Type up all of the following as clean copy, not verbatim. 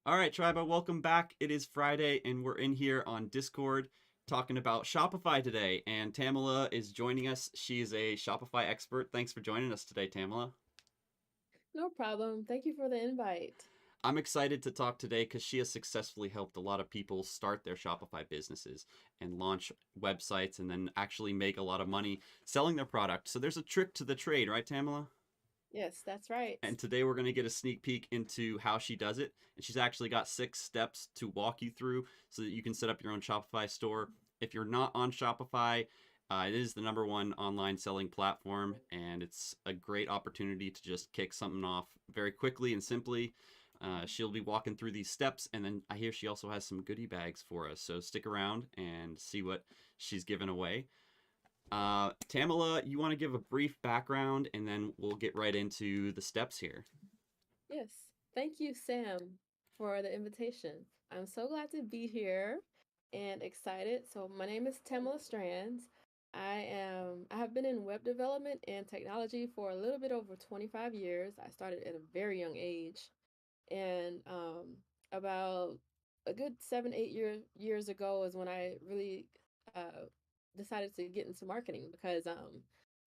All right, Tribe, welcome back. It is Friday, and we're in here on Discord talking about Shopify today. And Tamala is joining us. She is a Shopify expert. Thanks for joining us today, Tamala. No problem. Thank you for the invite. I'm excited to talk today because she has successfully helped a lot of people start their Shopify businesses and launch websites and then actually make a lot of money selling their product. So there's a trick to the trade, right, Tamala? Yes, that's right. And today we're going to get a sneak peek into how she does it. And she's actually got 6 steps to walk you through so that you can set up your own Shopify store. If you're not on Shopify, it is the number one online selling platform, and it's a great opportunity to just kick something off very quickly and simply. She'll be walking through these steps, and then I hear she also has some goodie bags for us. So stick around and see what she's giving away. Tamala, you want to give a brief background and then we'll get right into the steps here. Yes. Thank you, Sam, for the invitation. I'm so glad to be here and excited. So my name is Tamala Strands. I have been in web development and technology for a little bit over 25 years. I started at a very young age. And about a good 7, 8 years ago is when I really uh, decided to get into marketing because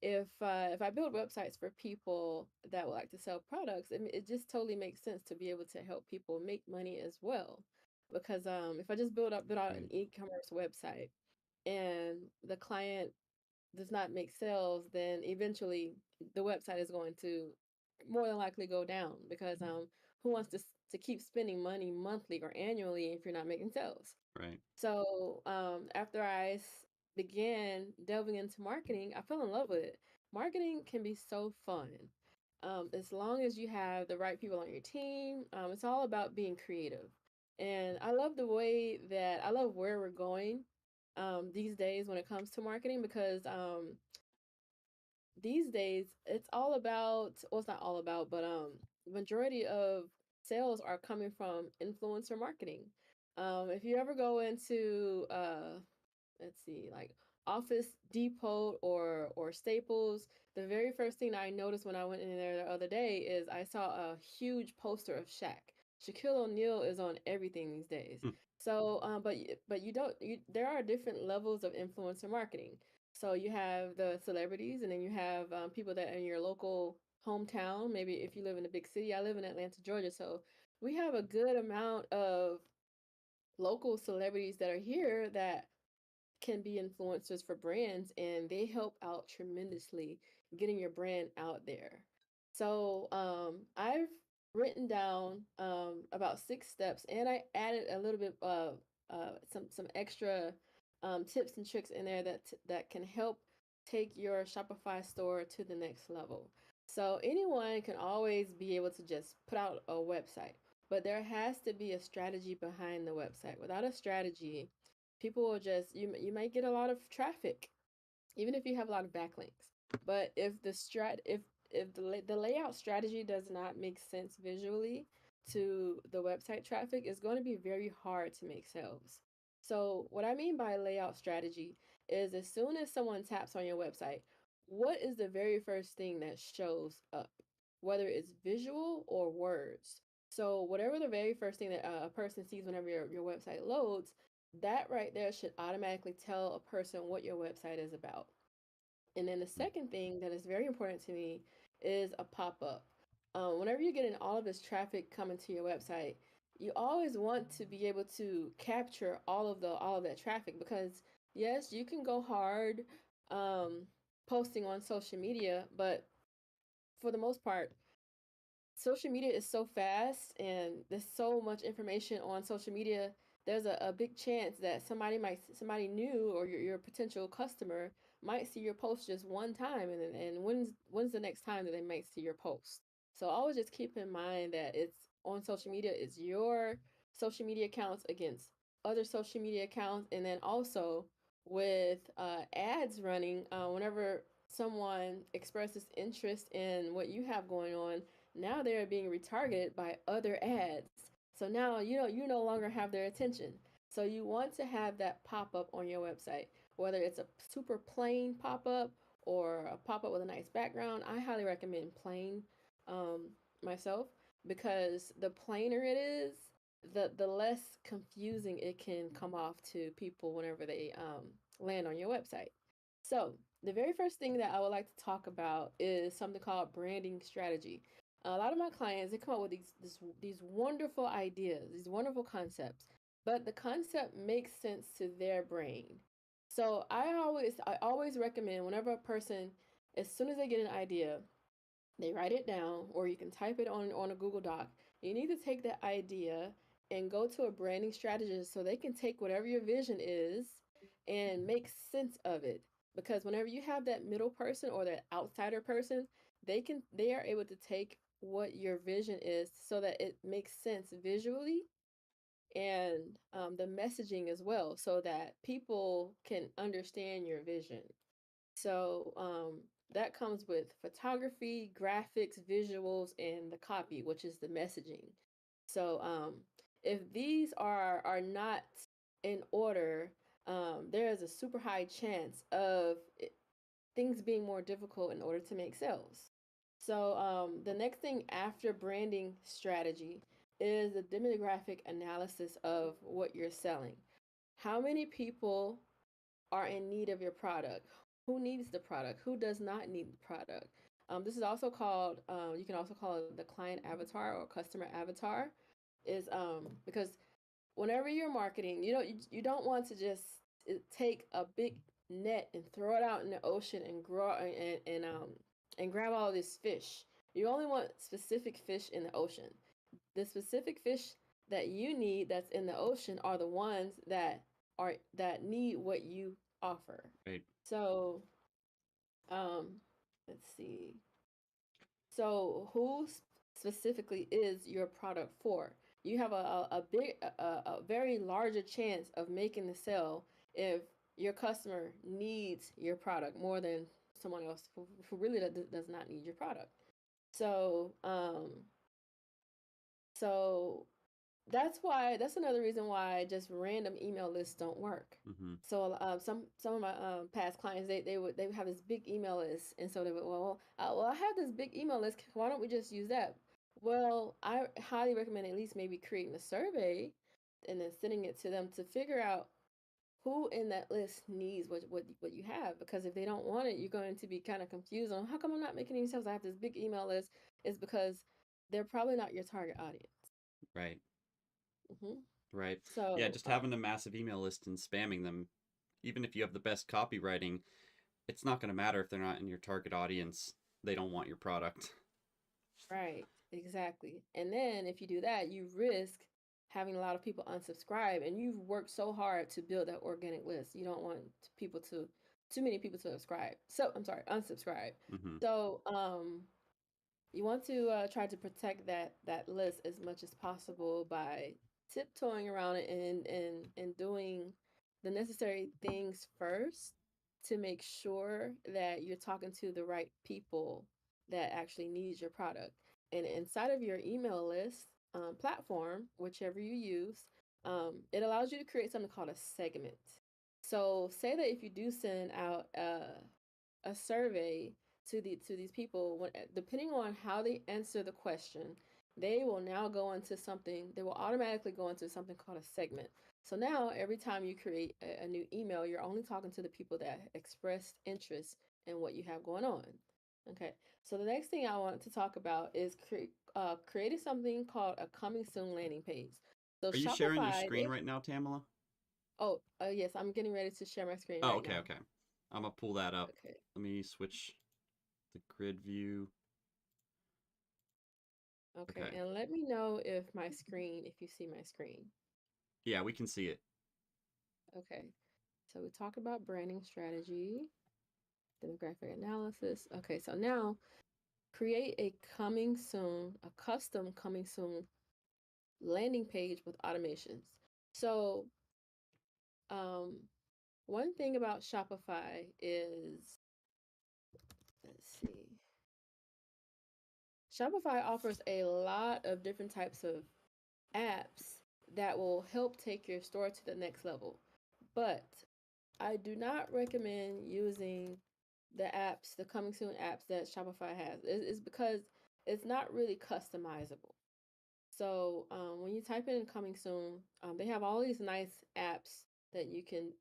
if I build websites for people that would like to sell products, it just totally makes sense to be able to help people make money as well. Because if I just build out an Right. e-commerce website and the client does not make sales, then eventually the website is going to more than likely go down because who wants to keep spending money monthly or annually if you're not making sales? Right. So after began delving into marketing, I fell in love with it. Marketing can be so fun. As long as you have the right people on your team, it's all about being creative. And I love where we're going these days when it comes to marketing because these days it's all about, well, it's not all about, but majority of sales are coming from influencer marketing. If you ever go into let's see, like Office Depot or Staples, the very first thing I noticed when I went in there the other day is I saw a huge poster of Shaq. Shaquille O'Neal is on everything these days. Hmm. So, but you don't you there are different levels of influencer marketing. So you have the celebrities, and then you have people that are in your local hometown. Maybe if you live in a big city, I live in Atlanta, Georgia, so we have a good amount of local celebrities that are here that can be influencers for brands, and they help out tremendously getting your brand out there. So I've written down about 6 steps, and I added a little bit of some extra tips and tricks in there that can help take your Shopify store to the next level. So anyone can always be able to just put out a website, but there has to be a strategy behind the website. Without a strategy, people will just you might get a lot of traffic even if you have a lot of backlinks. But if the layout strategy does not make sense visually to the website traffic, it's going to be very hard to make sales. So what I mean by layout strategy is as soon as someone taps on your website, what is the very first thing that shows up, whether it's visual or words? So whatever the very first thing that a person sees whenever your website loads, that right there should automatically tell a person what your website is about. And then the second thing that is very important to me is a pop up. Whenever you're getting all of this traffic coming to your website, you always want to be able to capture all of that traffic because yes, you can go hard um, posting on social media, but for the most part, social media is so fast and there's so much information on social media. There's a big chance that somebody new or your potential customer might see your post just one time, and when's the next time that they might see your post? So always just keep in mind that it's on social media, it's your social media accounts against other social media accounts, and then also with ads running, whenever someone expresses interest in what you have going on, now they're being retargeted by other ads. So now you no longer have their attention. So you want to have that pop up on your website, whether it's a super plain pop up or a pop up with a nice background. I highly recommend plain myself because the plainer it is, the less confusing it can come off to people whenever they land on your website. So the very first thing that I would like to talk about is something called branding strategy. A lot of my clients, they come up with these wonderful ideas, these wonderful concepts, but the concept makes sense to their brain. So I always recommend whenever a person, as soon as they get an idea, they write it down, or you can type it on a Google Doc. You need to take that idea and go to a branding strategist so they can take whatever your vision is and make sense of it. Because whenever you have that middle person or that outsider person, they are able to take what your vision is so that it makes sense visually, and the messaging as well, so that people can understand your vision. So that comes with photography, graphics, visuals, and the copy, which is the messaging. So if these are not in order, there is a super high chance of things being more difficult in order to make sales. So the next thing after branding strategy is the demographic analysis of what you're selling. How many people are in need of your product? Who needs the product? Who does not need the product? This is also called, you can also call it the client avatar or customer avatar, is because whenever you're marketing, you don't want to just take a big net and throw it out in the ocean and grow and grab all this fish. You only want specific fish in the ocean. The specific fish that you need that's in the ocean are the ones that need what you offer. Right. So, um, let's see. So, who specifically is your product for? You have a very larger chance of making the sale if your customer needs your product more than someone else who really does not need your product. So, so that's another reason why just random email lists don't work. Mm-hmm. So some of my past clients, they would have this big email list, and so they would, well, I have this big email list, why don't we just use that? Well, I highly recommend at least maybe creating a survey and then sending it to them to figure out who in that list needs what you have, because if they don't want it, you're going to be kind of confused on how come I'm not making any sales. I have this big email list. It's because they're probably not your target audience. Right. Hmm. Right. Yeah, So just having a massive email list and spamming them, even if you have the best copywriting, it's not going to matter if they're not in your target audience. They don't want your product. right, exactly. And then if you do that, you risk having a lot of people unsubscribe, and you've worked so hard to build that organic list. You don't want people to too many people to subscribe. So I'm sorry, unsubscribe. Mm-hmm. So you want to try to protect that list as much as possible by tiptoeing around it and doing the necessary things first to make sure that you're talking to the right people that actually needs your product. And inside of your email list platform, whichever you use, it allows you to create something called a segment. So say that if you do send out a survey to these people, depending on how they answer the question, they will now go into something. They will automatically go into something called a segment. So now every time you create a new email, you're only talking to the people that expressed interest in what you have going on. Okay. So the next thing I want to talk about is creating something called a coming soon landing page. So Are you sharing your Shopify, screen right now, Tamala? oh, yes, I'm getting ready to share my screen Oh, right okay, now. okay. I'm gonna pull that up. Okay. Let me switch the grid view. Okay, Okay. and let me know if you see my screen. Yeah, we can see it. Okay, so we talked about branding strategy, demographic analysis. Okay, so now create a coming soon, a custom coming soon landing page with automations. So, um, one thing about Shopify is, let's see, Shopify offers a lot of different types of apps that will help take your store to the next level. But I do not recommend using the coming soon apps that Shopify has. It's because it's not really customizable. So when you type in coming soon, they have all these nice apps that you can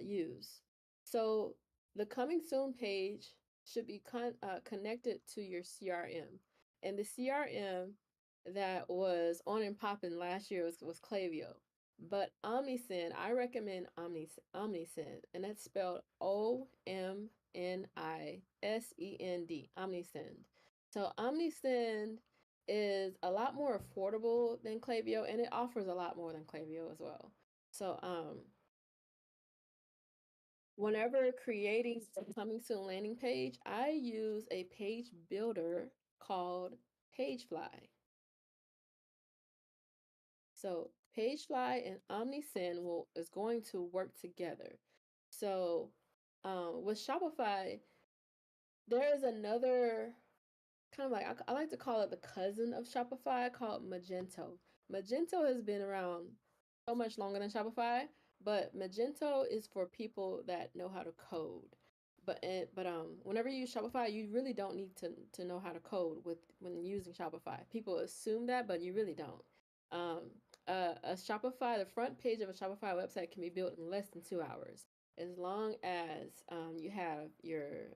use. So the coming soon page should be connected to your CRM. And the CRM that was on and popping last year was Klaviyo. But Omnisend, I recommend Omnisend, and that's spelled OMNISEND, Omnisend. So Omnisend is a lot more affordable than Klaviyo, and it offers a lot more than Klaviyo as well. So whenever creating a coming soon landing page, I use a page builder called Pagefly. So Pagefly and Omnisend is going to work together. So with Shopify, there is another kind of like I like to call it the cousin of Shopify called Magento. Magento has been around so much longer than Shopify, but Magento is for people that know how to code. But whenever you use Shopify, you really don't need to know how to code with when using Shopify. People assume that, but you really don't. Um, a Shopify, the front page of a Shopify website can be built in less than 2 hours, as long as you have your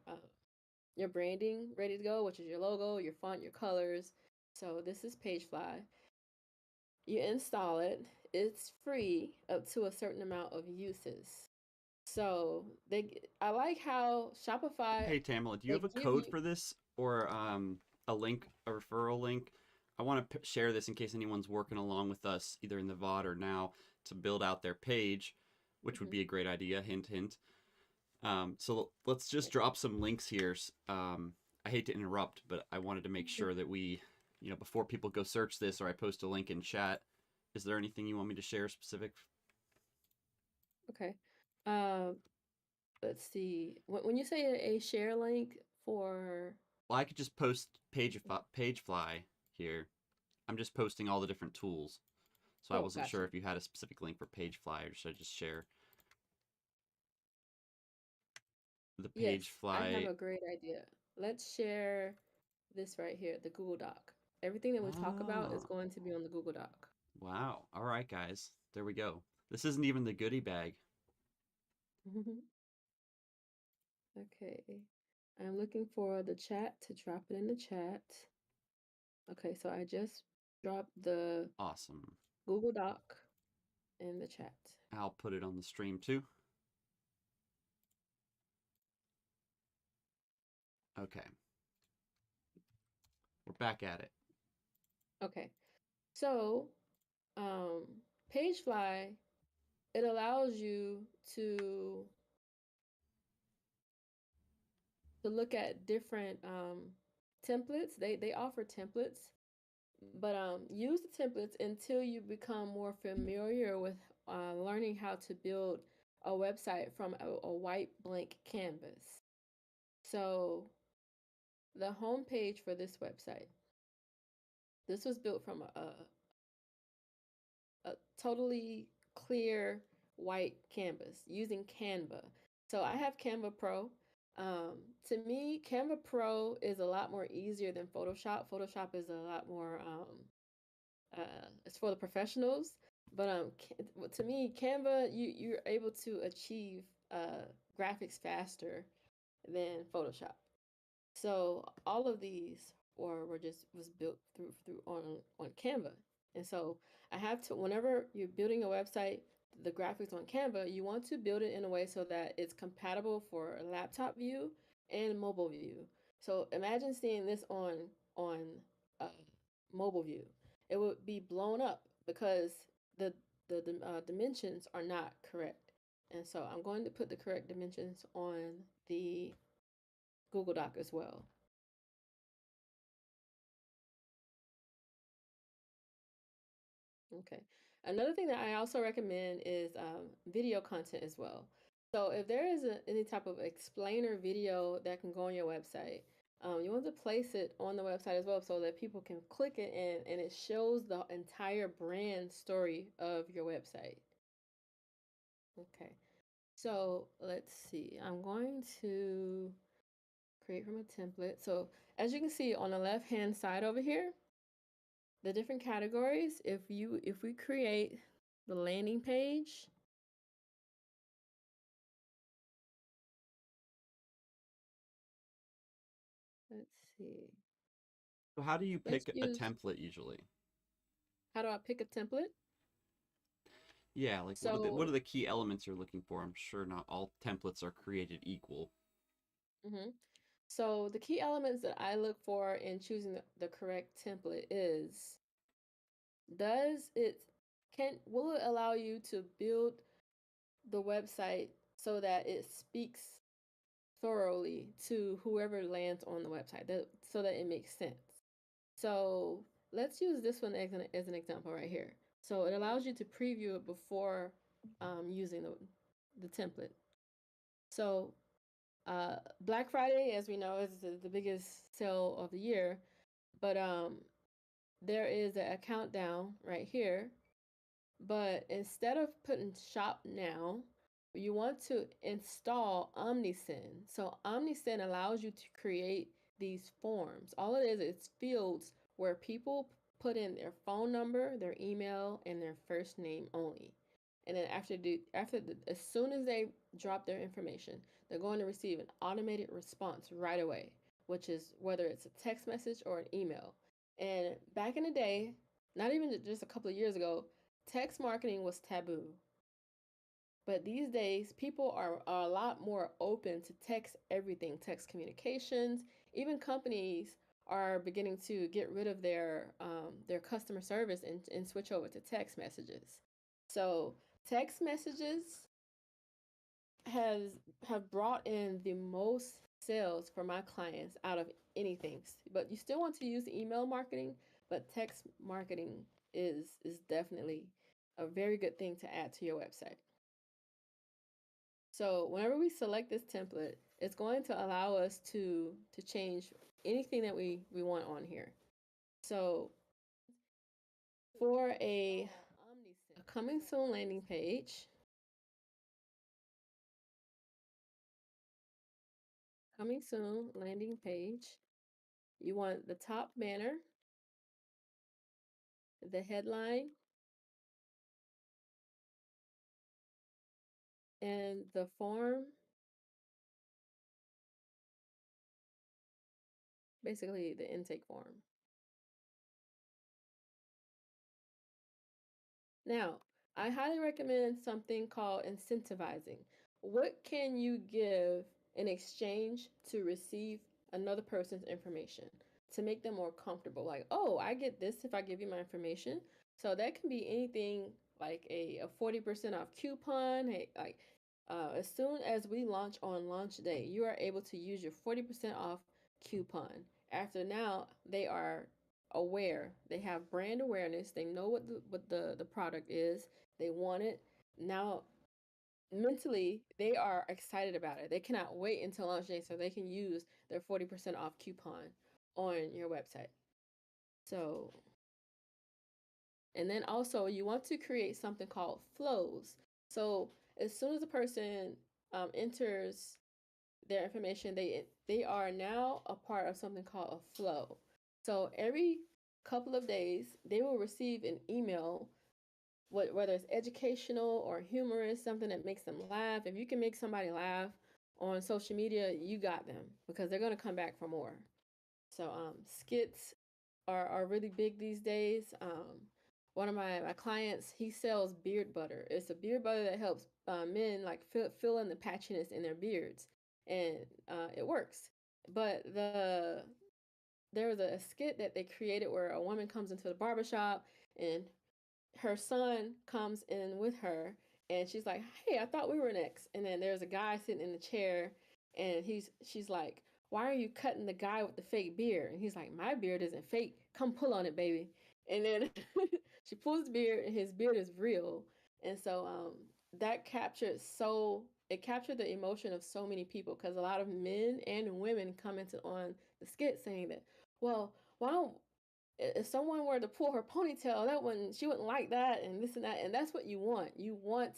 branding ready to go, which is your logo, your font, your colors. So this is Pagefly. You install it. It's free up to a certain amount of uses. So I like how Shopify Hey Tamala, do you they have a give code you. for this or a link, a referral link? I want to share this in case anyone's working along with us, either in the VOD or now, to build out their page, which would Mhm. be a great idea. Hint, hint. So let's just drop some links here. I hate to interrupt, but I wanted to make sure that we, before people go search this or I post a link in chat, is there anything you want me to share specific? Okay. Uh, let's see. When you say a share link for. Well, I could just post Pagefly here. I'm just posting all the different tools. So I Oh, wasn't sure gotcha. if you had a specific link for Pagefly or should I just share the Yes, I have Pagefly? a great idea. Let's share this right here, the Google Doc. Everything that we talk about is Oh, going to be on the Google Doc. wow. All right, guys. There we go. This isn't even the goodie bag. Okay. I'm looking for the chat to drop it in the chat. Okay, so I just dropped the Awesome. Google Doc in the chat. I'll put it on the stream too. Okay. We're back at it. Okay. So, um, Pagefly, it allows you to look at different templates. They offer templates, but use the templates until you become more familiar with learning how to build a website from a white blank canvas. So the homepage for this website, this was built from a totally clear white canvas using Canva. So I have Canva Pro. To me, Canva Pro is a lot more easier than Photoshop. Photoshop is a lot more it's for the professionals. But to me, Canva, you're able to achieve graphics faster than Photoshop. So all of these were just was built through on Canva. And so I have to whenever you're building a website, the graphics on Canva, you want to build it in a way so that it's compatible for a laptop view and mobile view. So imagine seeing this on uh, mobile view. It would be blown up because the the dimensions are not correct. And so I'm going to put the correct dimensions on the Google Doc as well. Okay. Another thing that I also recommend is video content as well. So if there is any type of explainer video that can go on your website, you want to place it on the website as well so that people can click it and it shows the entire brand story of your website. Okay. So let's see. I'm going to create from a template. So as you can see on the left hand side over here, The different categories, if we create the landing page, let's see. So how do you Let's pick a use, template usually? how do I pick a template? Yeah, like what are So, the key elements you're looking for? I'm sure not all templates are created equal. mhm. So the key elements that I look for in choosing the correct template is, does it, can, will it allow you to build the website so that it speaks thoroughly to whoever lands on the website, so that it makes sense. So let's use this one as an example right here. So it allows you to preview it before using the template. So Black Friday, as we know, is the biggest sale of the year, but there is a countdown right here. But instead of putting shop now, you want to install OmniSend. So OmniSend allows you to create these forms. All it is, it's fields where people put in their phone number, their email, and their first name only. And then as soon as they drop their information, they're going to receive an automated response right away, which is whether it's a text message or an email. And back in the day, not even just a couple of years ago, text marketing was taboo. But these days, people are a lot more open to text everything, text communications. Even companies are beginning to get rid of their customer service and switch over to text messages. So text messages has have brought in the most sales for my clients out of anything. But you still want to use email marketing, but text marketing is definitely a very good thing to add to your website. So whenever we select this template, it's going to allow us to change anything that we want on here. So for a coming soon landing page, coming soon landing page, you want the top banner, the headline, and the form, basically the intake form. Now, I highly recommend something called incentivizing. What can you give in exchange to receive another person's information to make them more comfortable? Like, oh, I get this if I give you my information. So that can be anything like a 40% off coupon. Hey, like, as soon as we launch on launch day, you are able to use your 40% off coupon. After now, they are aware. They have brand awareness. They know what the product is. They want it. Now mentally they are excited about it. They cannot wait until launch day so they can use their 40% off coupon on your website. So, and then also you want to create something called flows. So as soon as a person enters their information, they are now a part of something called a flow. So every couple of days, they will receive an email, whether it's educational or humorous, something that makes them laugh. If you can make somebody laugh on social media, you got them because they're going to come back for more. So skits are really big these days. One of my clients, he sells beard butter. It's a beard butter that helps men like fill in the patchiness in their beards, and it works. But there was a skit that they created where a woman comes into the barbershop and her son comes in with her, and she's like, "Hey, I thought we were next." And then there's a guy sitting in the chair, and she's like, "Why are you cutting the guy with the fake beard?" And he's like, "My beard isn't fake. Come pull on it, baby." And then she pulls his beard, and his beard is real. And so that it captured the emotion of so many people because a lot of men and women commented on the skit saying that, well, why don't if someone were to pull her ponytail, that wouldn't she wouldn't like that and this and that, and that's what you want. You want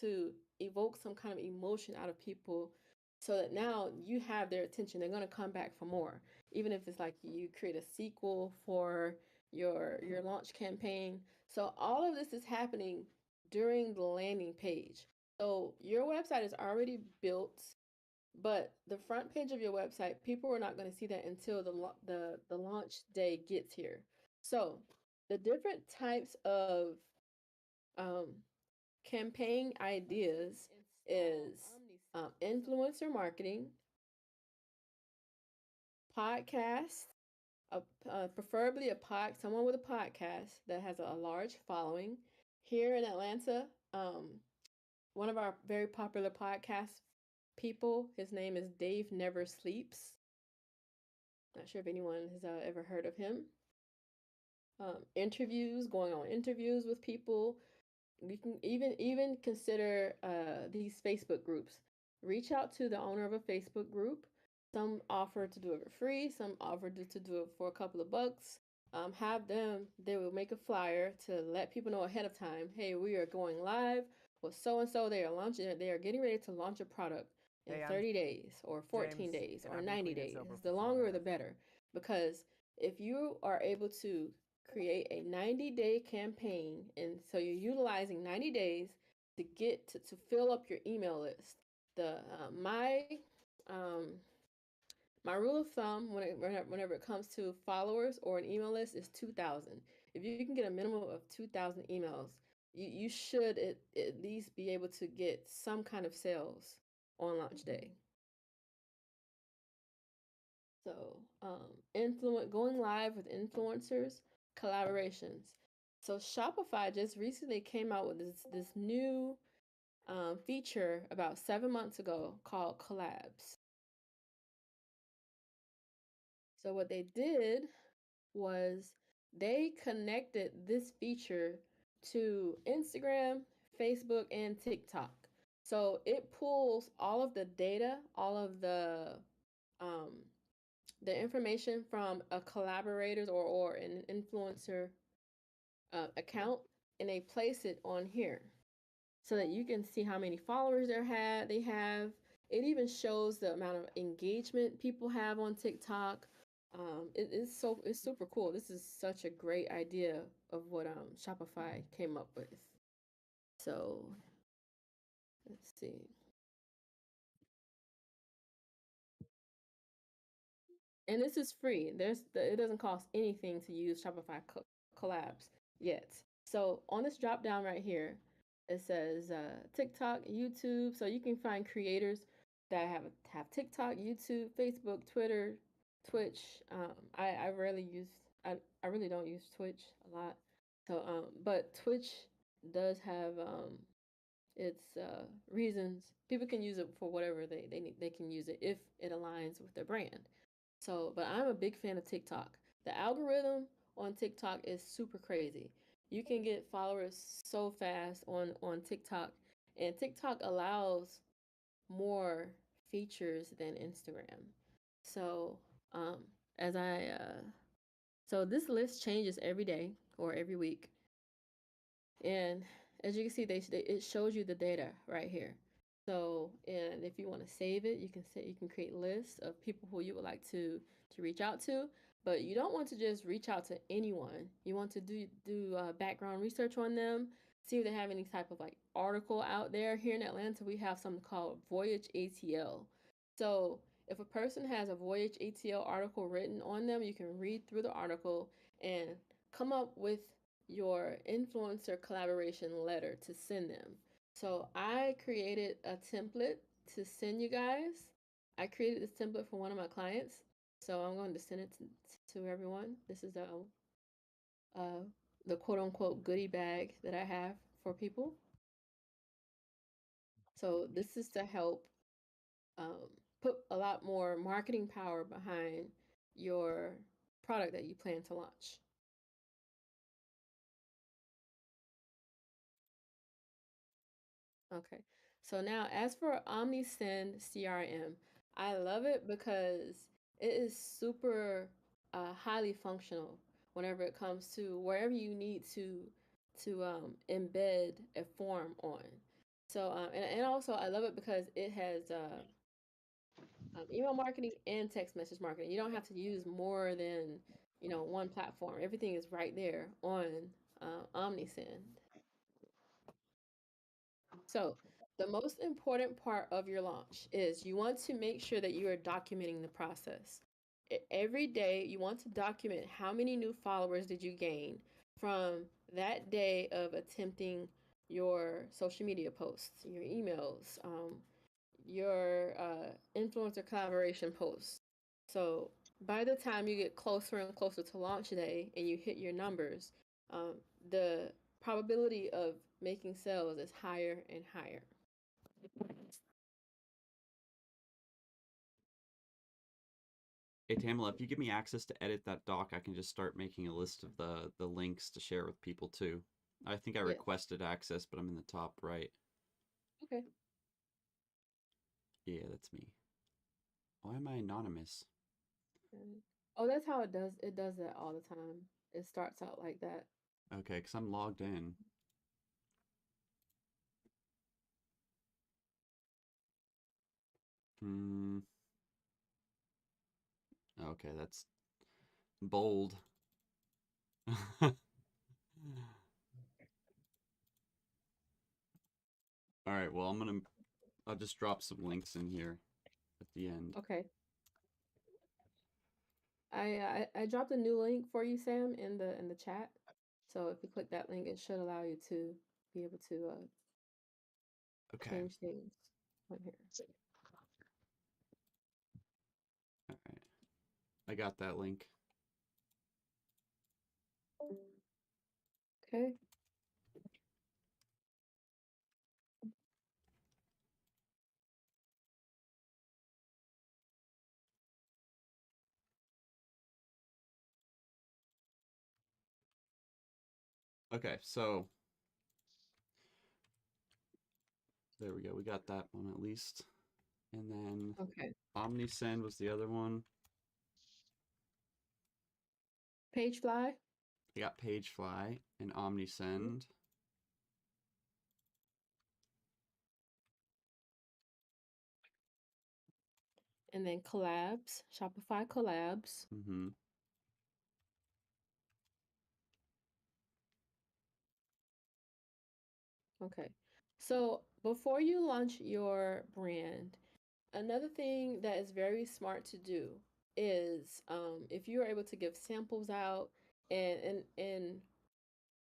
to evoke some kind of emotion out of people so that now you have their attention. They're going to come back for more, even if it's like you create a sequel for your launch campaign. So all of this is happening during the landing page. So your website is already built, but the front page of your website, people are not going to see that until the launch day gets here. So the different types of um, campaign ideas is influencer marketing, podcast, preferably someone with a podcast that has a large following. Here in Atlanta, one of our very popular podcast people, his name is Dave Never Sleeps. Not sure if anyone has ever heard of him. Interviews, going on interviews with people. You can even consider these Facebook groups. Reach out to the owner of a Facebook group. Some offer to do it for free. Some offer to do it for a couple of bucks. Have them. They will make a flyer to let people know ahead of time. Hey, we are going live with so and so. They are launching. They are getting ready to launch a product in Hey, I'm 30 days or 14 James, days and or I've been 90 clean and days. sober The for longer, the 4.5. better. Because if you are able to create a 90-day campaign, and so you're utilizing 90 days to get to fill up your email list. The um, my rule of thumb whenever it comes to followers or an email list is 2,000. If you can get a minimum of 2,000 emails, you should at least be able to get some kind of sales on launch day. So, going live with influencers, collaborations. So Shopify just recently came out with this new feature about 7 months ago called collabs. So what they did was they connected this feature to Instagram, Facebook, and TikTok. So it pulls all of the data, all of um, the information from a collaborator's or an influencer account, and they place it on here so that you can see how many followers they have. It even shows the amount of engagement people have on TikTok. It's super cool. This is such a great idea of what Shopify came up with. So let's see. And this is free. It doesn't cost anything to use Shopify collabs yet. So on this drop down right here, it says TikTok, YouTube. So you can find creators that have TikTok, YouTube, Facebook, Twitter, Twitch. I rarely use I really don't use Twitch a lot. So but Twitch does have its reasons. People can use it for whatever they need. They can use it if it aligns with their brand. So, but I'm a big fan of TikTok. The algorithm on TikTok is super crazy. You can get followers so fast on TikTok, and TikTok allows more features than Instagram. So, um, as I so this list changes every day or every week, and as you can see, it shows you the data right here. So, and if you want to save it, you can create lists of people who you would like to reach out to, but you don't want to just reach out to anyone. You want to do background research on them, see if they have any type of like article out there. Here in Atlanta, we have something called Voyage ATL. So, if a person has a Voyage ATL article written on them, you can read through the article and come up with your influencer collaboration letter to send them. So I created a template to send you guys. I created this template for one of my clients. So I'm going to send it to everyone. This is uh, the quote unquote goodie bag that I have for people. So this is to help um, put a lot more marketing power behind your product that you plan to launch. Okay. So now, as for OmniSend CRM, I love it because it is super highly functional whenever it comes to wherever you need to embed a form on. So and also I love it because it has email marketing and text message marketing. You don't have to use more than one platform. Everything is right there on OmniSend. So, the most important part of your launch is you want to make sure that you are documenting the process. Every day, you want to document how many new followers did you gain from that day of attempting your social media posts, your emails, your influencer collaboration posts. So, by the time you get closer and closer to launch day and you hit your numbers, um, the probability of making sales is higher and higher. Hey Tamala, if you give me access to edit that doc, I can just start making a list of the links to share with people too. I think I Yes. requested access, but I'm in the top right. Okay. Yeah, that's me. Why am I anonymous? Oh, that's how it does. It does that all the time. It starts out like that. Okay, because I'm logged in. Hmm. Okay, that's bold. All right, well, I'll just drop some links in here at the end. Okay. I dropped a new link for you, Sam, in the chat. So if you click that link, it should allow you to be able to Okay. change things on here. All right. I got that link. Okay. Okay, so there we go. We got that one at least. And then Okay. OmniSend was the other one. Pagefly. I got Pagefly and Mhm. OmniSend. And then collabs, Shopify collabs. Mm-hmm. Okay. So before you launch your brand, another thing that is very smart to do is if you are able to give samples out and in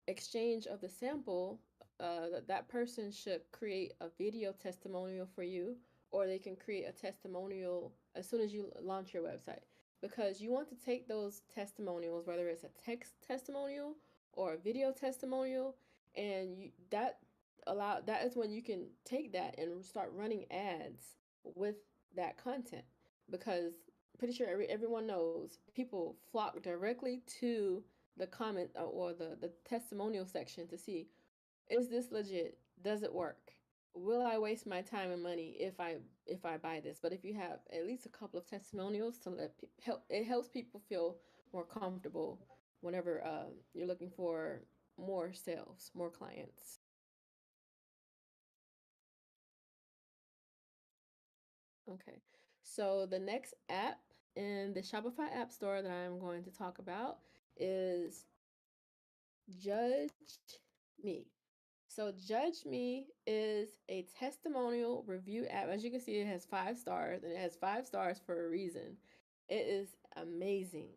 exchange of the sample, that person should create a video testimonial for you, or they can create a testimonial as soon as you launch your website. Because you want to take those testimonials, whether it's a text testimonial or a video testimonial, and that is when you can take that and start running ads with that content. Because pretty sure everyone knows people flock directly to the comment or the testimonial section to see, is this legit? Does it work? Will I waste my time and money if I buy this? But if you have at least a couple of testimonials to help, it helps people feel more comfortable whenever you're looking for more sales, more clients. Okay. So the next app in the Shopify App Store that I'm going to talk about is Judge Me. So Judge Me is a testimonial review app. As you can see, it has 5 stars, and it has 5 stars for a reason. It is amazing.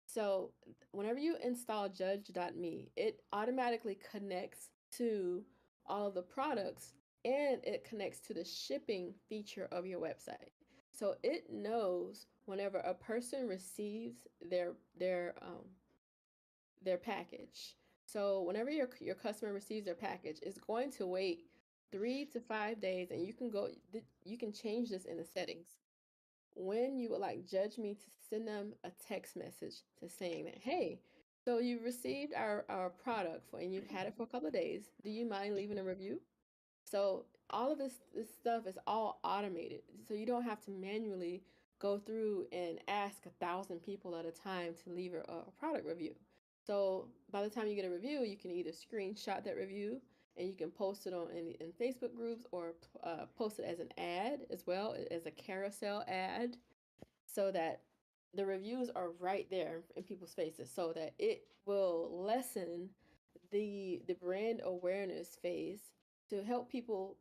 So whenever you install Judge.me, it automatically connects to all of the products, and it connects to the shipping feature of your website. So it knows whenever a person receives their package. So whenever your customer receives their package, it's going to wait 3 to 5 days, and you can change this in the settings. When you would like Judge Me to send them a text message to saying that, hey, so you received our product and you've had it for a couple of days. Do you mind leaving a review? So all of this stuff is all automated. So you don't have to manually go through and ask 1,000 people at a time to leave a product review. So by the time you get a review, you can either screenshot that review and you can post it in Facebook groups, or post it as an ad as well, as a carousel ad, so that the reviews are right there in people's faces, so that it will lessen the brand awareness phase to help people,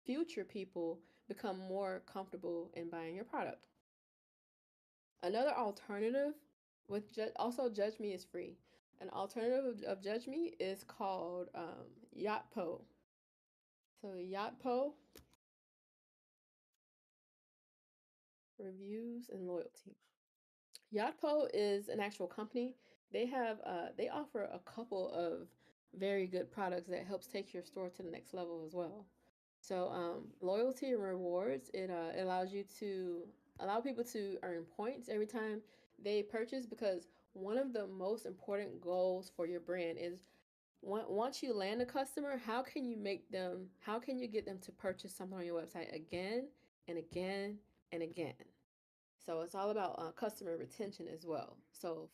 future people, become more comfortable in buying your product. Another alternative with also Judge Me is free. An alternative of Judge Me is called Yotpo. So Yotpo, reviews and loyalty. Yotpo is an actual company. They offer a couple of very good products that helps take your store to the next level as well. So loyalty and rewards, it allows you to allow people to earn points every time they purchase, because one of the most important goals for your brand is once you land a customer, how can you get them to purchase something on your website again and again and again? So it's all about customer retention as well. So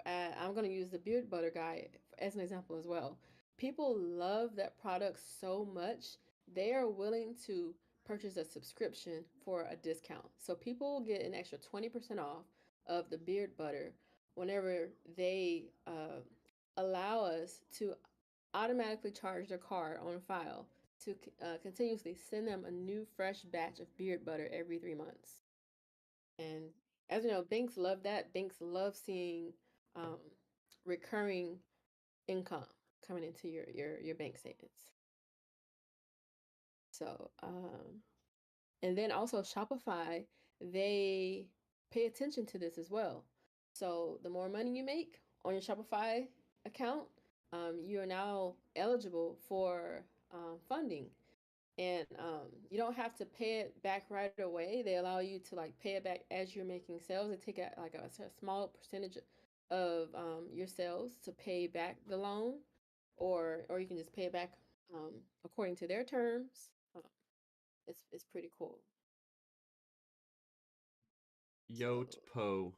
I'm going to use the beard butter guy as an example as well. People love that product so much, they are willing to purchase a subscription for a discount. So people will get an extra 20% off of the beard butter whenever they allow us to automatically charge their card on file to continuously send them a new fresh batch of beard butter every 3 months. And as you know, banks love that. Banks love seeing um, recurring income coming into your bank statements. So, and then also Shopify, they pay attention to this as well. So the more money you make on your Shopify account, you are now eligible for funding, and you don't have to pay it back right away. They allow you to like pay it back as you're making sales. They take a small percentage of your sales to pay back the loan, or you can just pay it back according to their terms. It's pretty cool. So Yotpo.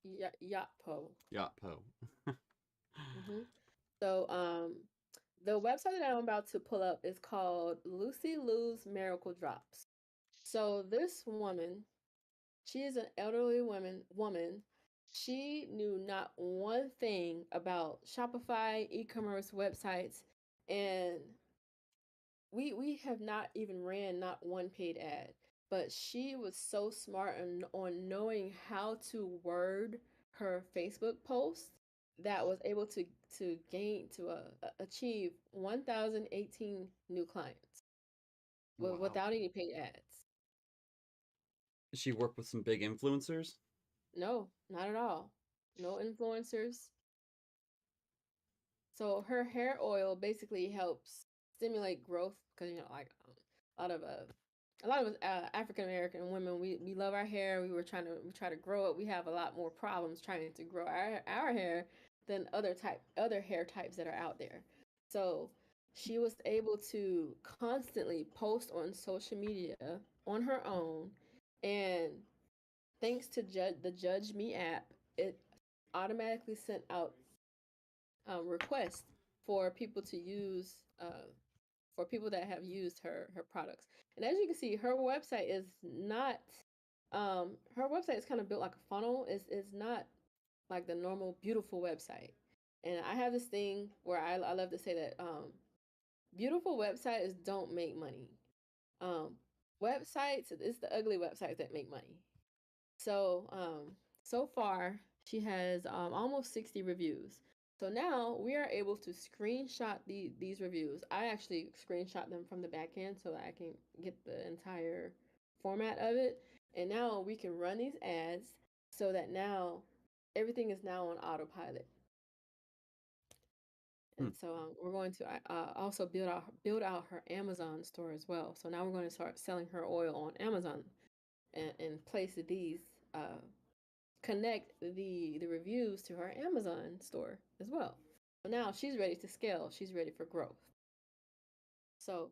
Yotpo. Yotpo. hmm So the website that I'm about to pull up is called Lucy Lou's Miracle Drops. So this woman, she is an elderly woman. She knew not one thing about Shopify, e-commerce websites, and we have not even ran not one paid ad. But she was so smart on knowing how to word her Facebook post that was able to achieve 1,018 new clients Wow. without any paid ads. She worked with some big influencers. No, not at all. No influencers. So her hair oil basically helps stimulate growth, because like a lot of African American women, we love our hair. We try to grow it. We have a lot more problems trying to grow our hair than other hair types that are out there. So she was able to constantly post on social media on her own, and thanks to the Judge Me app, it automatically sent out requests for people to use for people that have used her products. And as you can see, her website is not her website is kind of built like a funnel. It's not like the normal beautiful website. And I have this thing where I love to say that beautiful websites don't make money. Um, Websites, it's the ugly websites that make money. So, so far, she has almost 60 reviews. So now we are able to screenshot these reviews. I actually screenshot them from the back end so that I can get the entire format of it. And now we can run these ads so that now everything is now on autopilot. Hmm. And so we're going to also build out her Amazon store as well. So now we're going to start selling her oil on Amazon, and place these connect the reviews to her Amazon store as well. So now she's ready to scale. She's ready for growth. So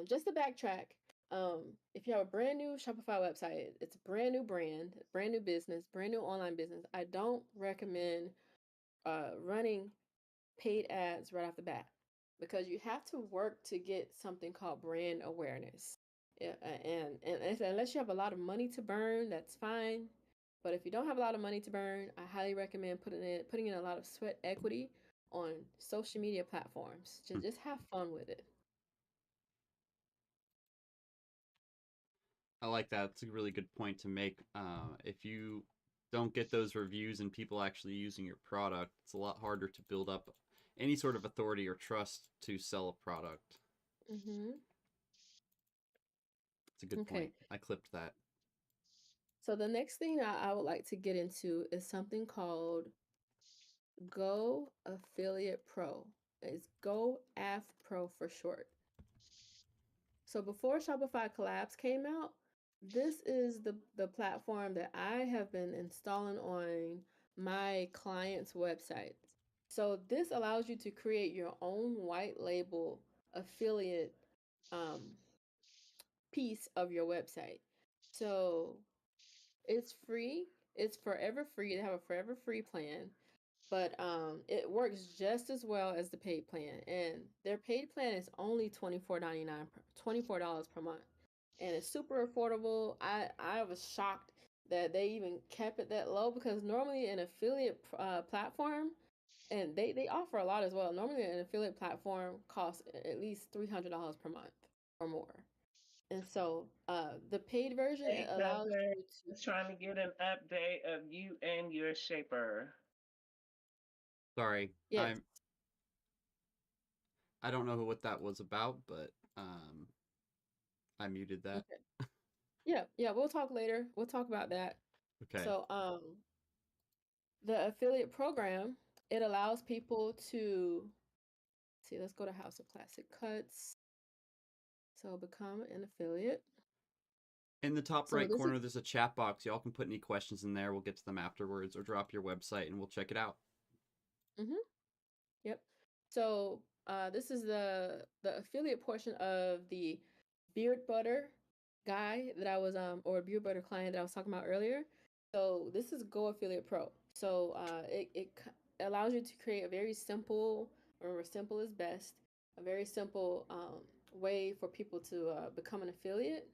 just to backtrack, if you have a brand new Shopify website, it's a brand new brand, brand new business, brand new online business, I don't recommend running paid ads right off the bat, because you have to work to get something called brand awareness. Yeah, and unless you have a lot of money to burn, that's fine. But if you don't have a lot of money to burn, I highly recommend putting in a lot of sweat equity on social media platforms. Hmm. Just have fun with it. I like that. It's a really good point to make. If you don't get those reviews and people actually using your product, it's a lot harder to build up any sort of authority or trust to sell a product. Hmm. It's a good Okay. point. I clipped that. So the next thing I would like to get into is something called Go Affiliate Pro. It's Go AF Pro for short. So before Shopify Collabs came out, this is the platform that I have been installing on my clients' websites. So this allows you to create your own white label affiliate um, piece of your website. So it's free. It's forever free. They have a forever free plan, but it works just as well as the paid plan. And their paid plan is only $24.99, $24 per month, and it's super affordable. I was shocked that they even kept it that low because normally an affiliate platform, and they offer a lot as well. Normally an affiliate platform costs at least $300 per month or more. And so the paid version, it Hey, allows cousin. you to, Just trying to get an update of you and your shaper. Sorry, yes, I don't know what that was about, but I muted that. okay. Yeah, yeah, we'll talk later. We'll talk about that. Okay. So, the affiliate program, it allows people to see, let's go to House of Classic Cuts. So become an affiliate. In the top So right this is corner, there's a chat box. Y'all can put any questions in there. We'll get to them afterwards, or drop your website and we'll check it out. mm-hmm, yep. So this is the affiliate portion of the beard butter guy that I was or beard butter client that I was talking about earlier. So this is Go Affiliate Pro. So allows you to create a very simple, remember simple is best, a very simple way for people to become an affiliate.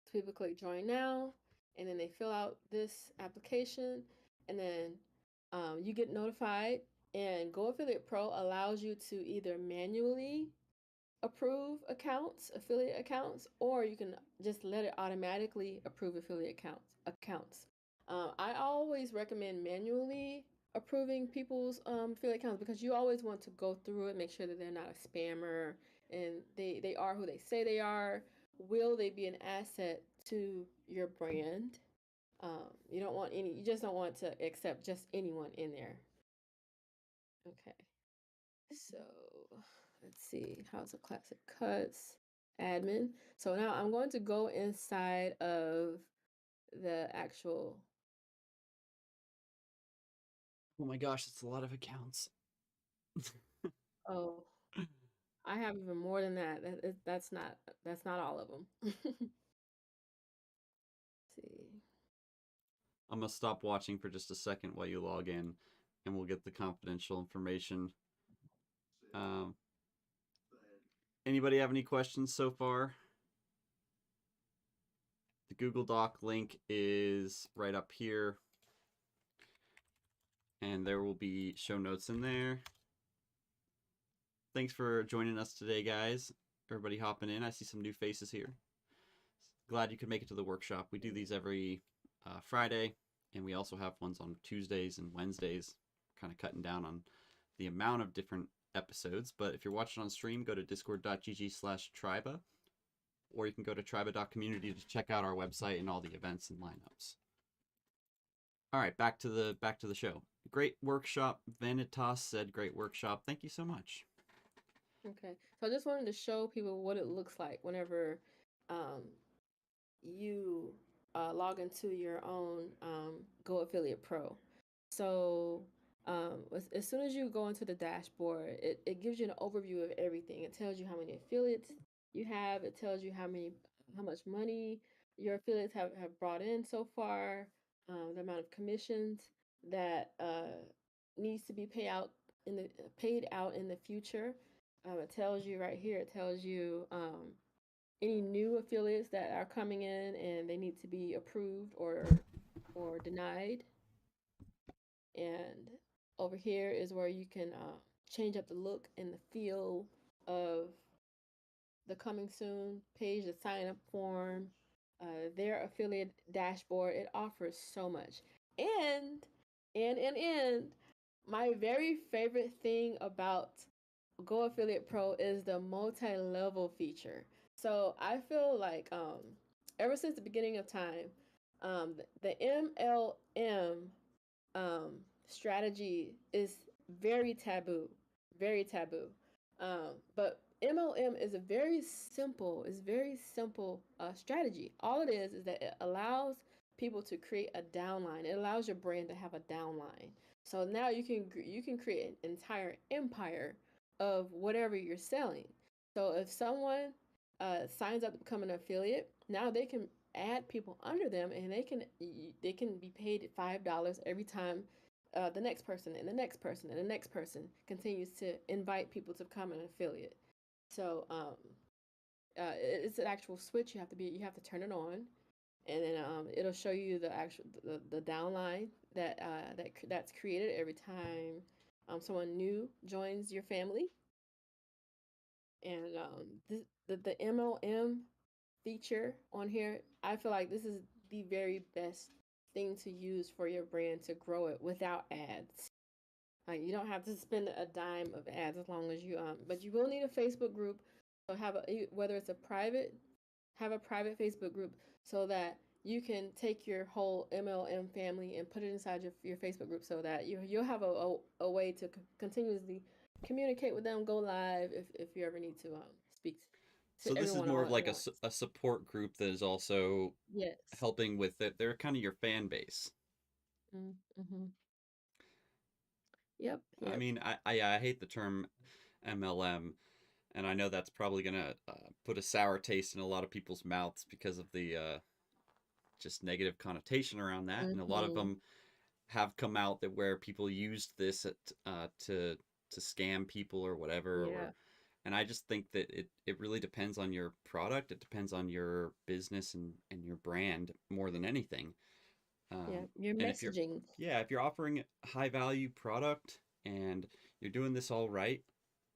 So people click join now, and then they fill out this application, and then you get notified. And Go Affiliate Pro allows you to either manually approve accounts, affiliate accounts, or you can just let it automatically approve affiliate accounts. I always recommend manually approving people's affiliate accounts because you always want to go through it, make sure that they're not a spammer and they are who they say they are. Will they be an asset to your brand? You don't want any. You just don't want to accept just anyone in there. Okay. So let's see. House of Classic Cuts, admin. So now I'm going to go inside of the actual. Oh my gosh, it's a lot of accounts. Oh, I have even more than that. That's not all of them. See. I'm gonna stop watching for just a second while you log in, and we'll get the confidential information. Um, Anybody have any questions so far? The Google Doc link is right up here, and there will be show notes in there. Thanks for joining us today, guys. Everybody hopping in. I see some new faces here. Glad you could make it to the workshop. We do these every Friday, and we also have ones on Tuesdays and Wednesdays. Kind of cutting down on the amount of different episodes. But if you're watching on stream, go to discord.gg/triba, or you can go to triba.community to check out our website and all the events and lineups. All right, back to the show. Great workshop. Vanitas said, "Great workshop. Thank you so much." Okay. So I just wanted to show people what it looks like whenever um, you log into your own Go Affiliate Pro. So as soon as you go into the dashboard, it gives you an overview of everything. It tells you how many affiliates you have. It tells you how much money your affiliates have brought in so far, the amount of commissions that needs to be paid out in the future. It tells you right here. It tells you any new affiliates that are coming in and they need to be approved or denied. And over here is where you can change up the look and the feel of the coming soon page, the sign up form, their affiliate dashboard. It offers so much. And, and, my very favorite thing about Go Affiliate Pro is the multi level feature. So I feel like ever since the beginning of time, the MLM strategy is very taboo, very taboo. But MLM is very simple strategy. All it is that it allows people to create a downline. It allows your brand to have a downline. So now you can create an entire empire of whatever you're selling. So if someone signs up to become an affiliate, now they can add people under them, and they can be paid $5 every time the next person and the next person and the next person continues to invite people to become an affiliate. So it's an actual switch. You have to turn it on, and then it'll show you the downline that's created every time someone new joins your family. And the MLM feature on here, I feel like this is the very best thing to use for your brand to grow it without ads. Like you don't have to spend a dime of ads as long as but you will need a Facebook group. So whether it's a private, have a private Facebook group so that you can take your whole MLM family and put it inside your Facebook group so that you'll have a way to continuously communicate with them, go live if you ever need to speak So to this is everyone more all of at like once. a support group that is also Yes. helping with it. They're kind of your fan base. Mm-hmm. Yep. I Yep. mean, I hate the term MLM, and I know that's probably gonna put a sour taste in a lot of people's mouths because of the just negative connotation around that, and a lot of Mm-hmm. them have come out that where people used this to scam people or whatever, Yeah. or and I just think that it really depends on your product. It depends on your business and your brand more than anything. Yeah. Um, Your and if you're, messaging. yeah, if you're offering high value product and you're doing this all right,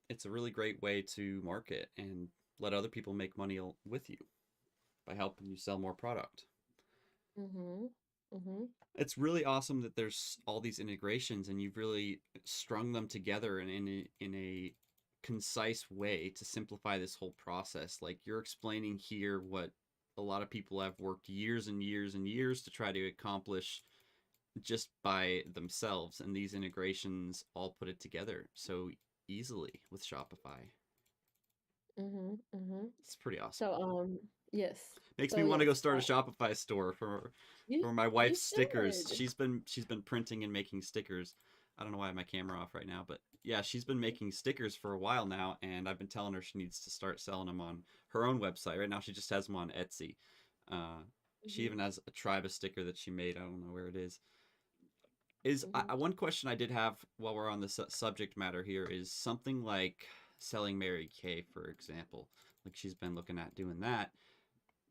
it's a really great way to market and let other people make money with you by helping you sell more product. Mm-hmm. Mm-hmm. It's really awesome that there's all these integrations and you've really strung them together in a concise way to simplify this whole process. Like you're explaining here what a lot of people have worked years and years and years to try to accomplish just by themselves, and these integrations all put it together so easily with Shopify. Mm-hmm. Mm-hmm. It's pretty awesome. So yes. Makes me So want to go yes. start a Shopify store for You my you wife's stickers. should. She's been printing and making stickers. I don't know why I have my camera off right now, but yeah, she's been making stickers for a while now, and I've been telling her she needs to start selling them on her own website. Right now, she just has them on Etsy. Uh, she Mm-hmm. even has a tribe of sticker that she made. I don't know where it is. Is Mm-hmm. one question I did have while we're on the subject matter here is something like selling Mary Kay, for example. Like she's been looking at doing that.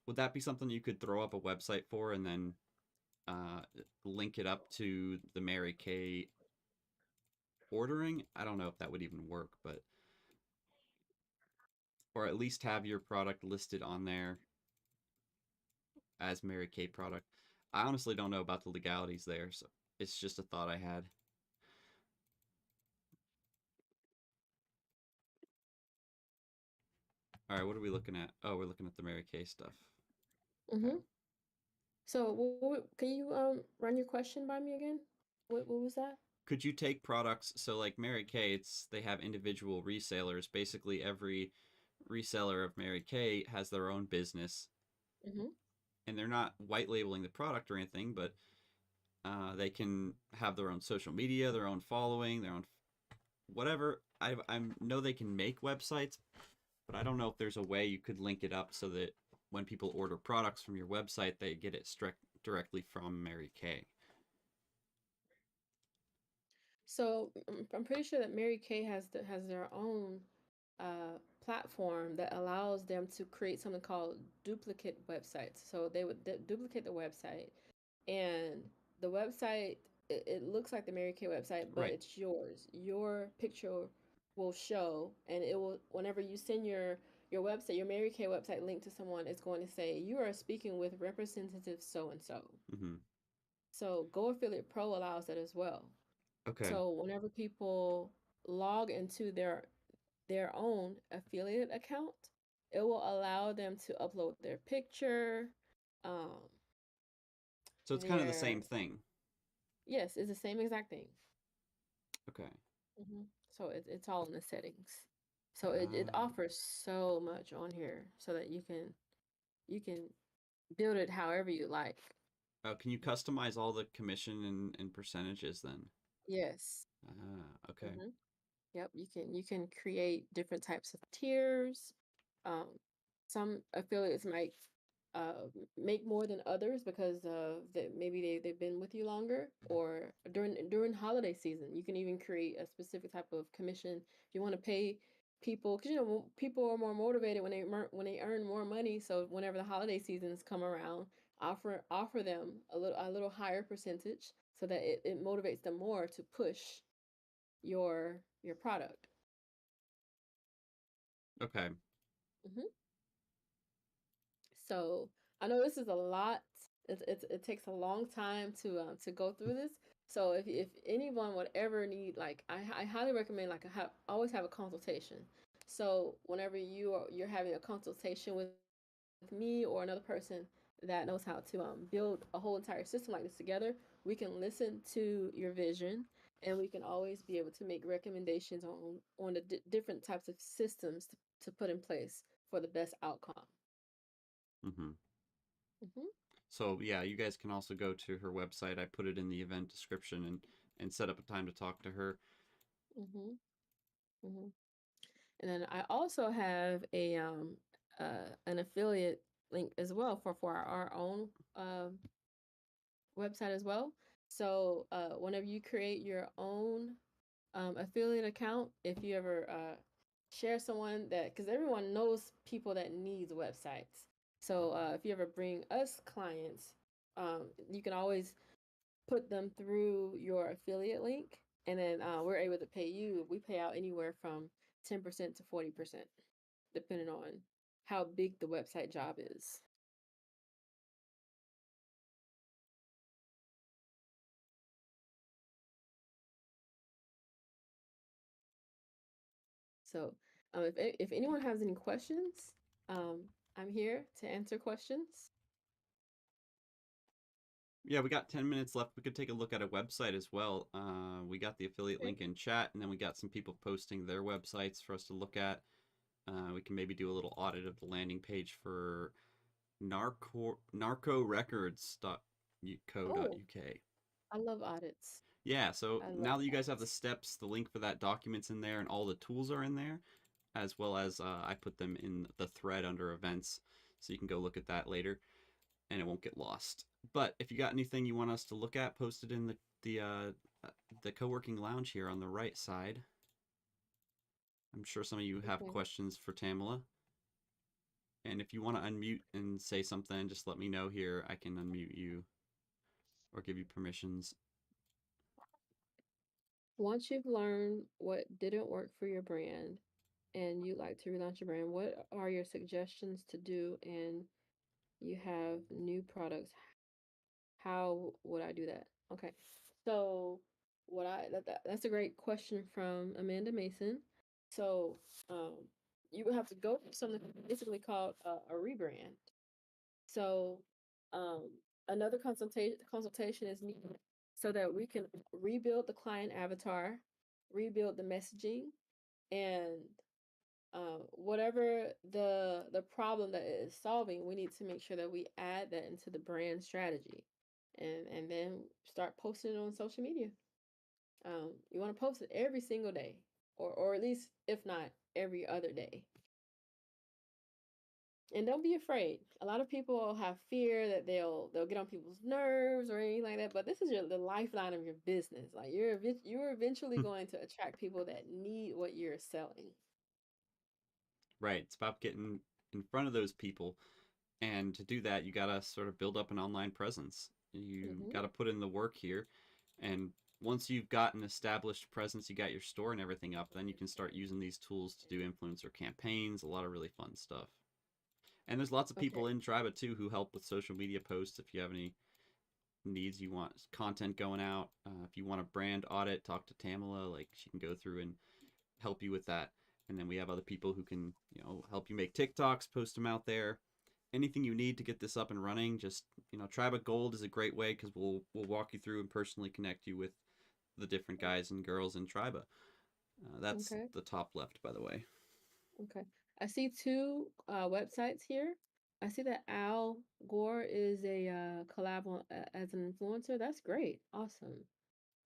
Would that be something you could throw up a website for and then uh, link it up to the Mary Kay ordering? I don't know if that would even work, but or at least have your product listed on there as Mary Kay product. I honestly don't know about the legalities there, so it's just a thought I had. All right, what are we looking at? Oh, we're looking at the Mary Kay stuff. Okay. Mm-hmm. So can you run your question by me again? What was that? Could you take products so like Mary Kay, it's they have individual resellers. Basically every reseller of Mary Kay has their own business, Mm-hmm. and they're not white labeling the product or anything, but they can have their own social media, their own following, their own whatever. I know they can make websites, but I don't know if there's a way you could link it up so that when people order products from your website, they get it directly from Mary Kay. So I'm pretty sure that Mary Kay has their own. platform that allows them to create something called duplicate websites. So they would duplicate the website, and the website, it looks like the Mary Kay website, but Right. it's yours. Your picture will show, and it will, whenever you send your website, your Mary Kay website link to someone, it's going to say you are speaking with representative so and so. Mm-hmm. So Go Affiliate Pro allows that as well. Okay. So whenever people log into their own affiliate account, it will allow them to upload their picture, um, So it's kind of the their, same thing. yes, it's the same exact thing. Okay. So it's all in the settings. So it Ah. offers so much on here so that you can build it however you like. Oh, can you customize all the commission and percentages then? Yes. Ah, okay. hmm Yep, you can create different types of tiers. Um, some affiliates might make more than others because that maybe they've been with you longer, or during holiday season you can even create a specific type of commission if you want to pay people, because people are more motivated when when they earn more money. So whenever the holiday seasons come around, offer them a little higher percentage so that it motivates them more to push your product. Okay. hmm So I know this is a lot. It takes a long time to go through this. So if anyone would ever need, like, I highly recommend, like, always have a consultation. So whenever you're having a consultation with me or another person that knows how to build a whole entire system like this together, we can listen to your vision, and we can always be able to make recommendations on the different types of systems to put in place for the best outcome. Mm-hmm. hmm So yeah, you guys can also go to her website. I put it in the event description and set up a time to talk to her. hmm hmm And then I also have a an affiliate link as well for our own website as well. So whenever you create your own affiliate account, if you ever share someone that, because everyone knows people that needs websites. So if you ever bring us clients, you can always put them through your affiliate link, and then we're able to pay you. We pay out anywhere from 10% to 40%, depending on how big the website job is. So if anyone has any questions, um, I'm here to answer questions. Yeah, we got 10 minutes left. We could take a look at a website as well. We got the affiliate Okay. link in chat, and then we got some people posting their websites for us to look at. We can maybe do a little audit of the landing page for Oh, narcorecords.co.uk. I love audits. Yeah, so I now love that you guys have the audits. steps, the link for that document's in there, and all the tools are in there, as well as I put them in the thread under events, so you can go look at that later, and it won't get lost. But if you got anything you want us to look at, post it in the co-working lounge here on the right side. I'm sure some of you have Okay. questions for Tamala. And if you want to unmute and say something, just let me know here. I can unmute you or give you permissions. Once you've learned what didn't work for your brand and you like to relaunch your brand, what are your suggestions to do? And you have new products. How would I do that? Okay. So that's a great question from Amanda Mason. So um, you would have to go through something basically called a rebrand. So um, another consultation is needed so that we can rebuild the client avatar, rebuild the messaging, and whatever the problem that it is solving, we need to make sure that we add that into the brand strategy, and then start posting it on social media. You want to post it every single day, or at least if not every other day. And don't be afraid. A lot of people have fear that they'll get on people's nerves or anything like that. But this is the lifeline of your business. Like you're eventually going to attract people that need what you're selling. Right. It's about getting in front of those people. And to do that, you got to sort of build up an online presence. You Mm-hmm. got to put in the work here. And once you've got an established presence, you got your store and everything up, then you can start using these tools to do influencer campaigns, a lot of really fun stuff. And there's lots of people Okay. in Triba too who help with social media posts if you have any needs, you want content going out. If you want a brand audit, talk to Tamala. Like she can go through and help you with that. And then we have other people who can, help you make TikToks, post them out there. Anything you need to get this up and running, just Tribe Gold is a great way because we'll walk you through and personally connect you with the different guys and girls in Triba. That's Okay. the top left, by the way. Okay. I see two websites here. I see that Al Gore is a collab as an influencer. That's great. Awesome.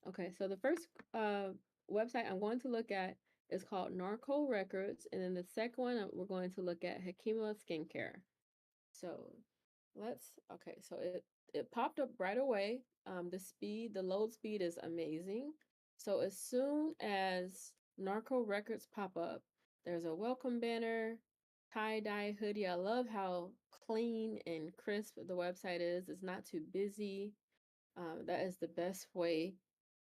Okay, so the first website I'm going to look at is called Narco Records, and then the second one we're going to look at Hakima Skincare. So okay, so it popped up right away. The load speed is amazing. So as soon as Narco Records pop up, there's a welcome banner, tie-dye hoodie. I love how clean and crisp the website is. It's not too busy. That is the best way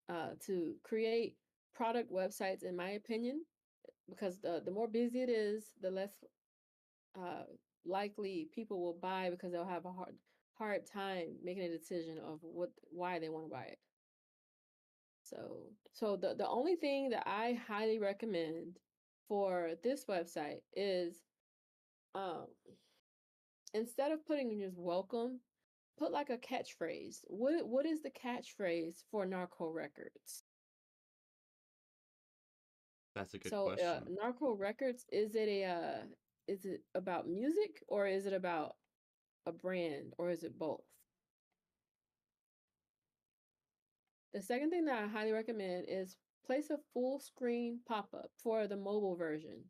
to create product websites, in my opinion, because the more busy it is, the less uh, likely people will buy because they'll have a hard time making a decision of why they want to buy it. So the only thing that I highly recommend for this website is um instead of putting just welcome, put like a catchphrase. What is the catchphrase for Narco Records? That's a good So, question. Narco Records, is it about music or is it about a brand or is it both? The second thing that I highly recommend is place a full screen pop-up for the mobile version.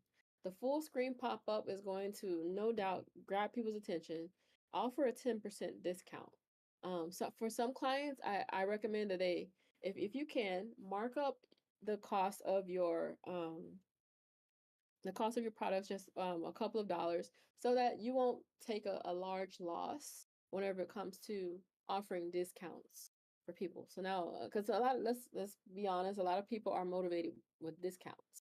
The full screen pop-up is going to no doubt grab people's attention, offer a 10% discount. So for some clients, I recommend that if you can, mark up the cost of your products just a couple of dollars so that you won't take a large loss whenever it comes to offering discounts for people. So now, because let's be honest, a lot of people are motivated with discounts.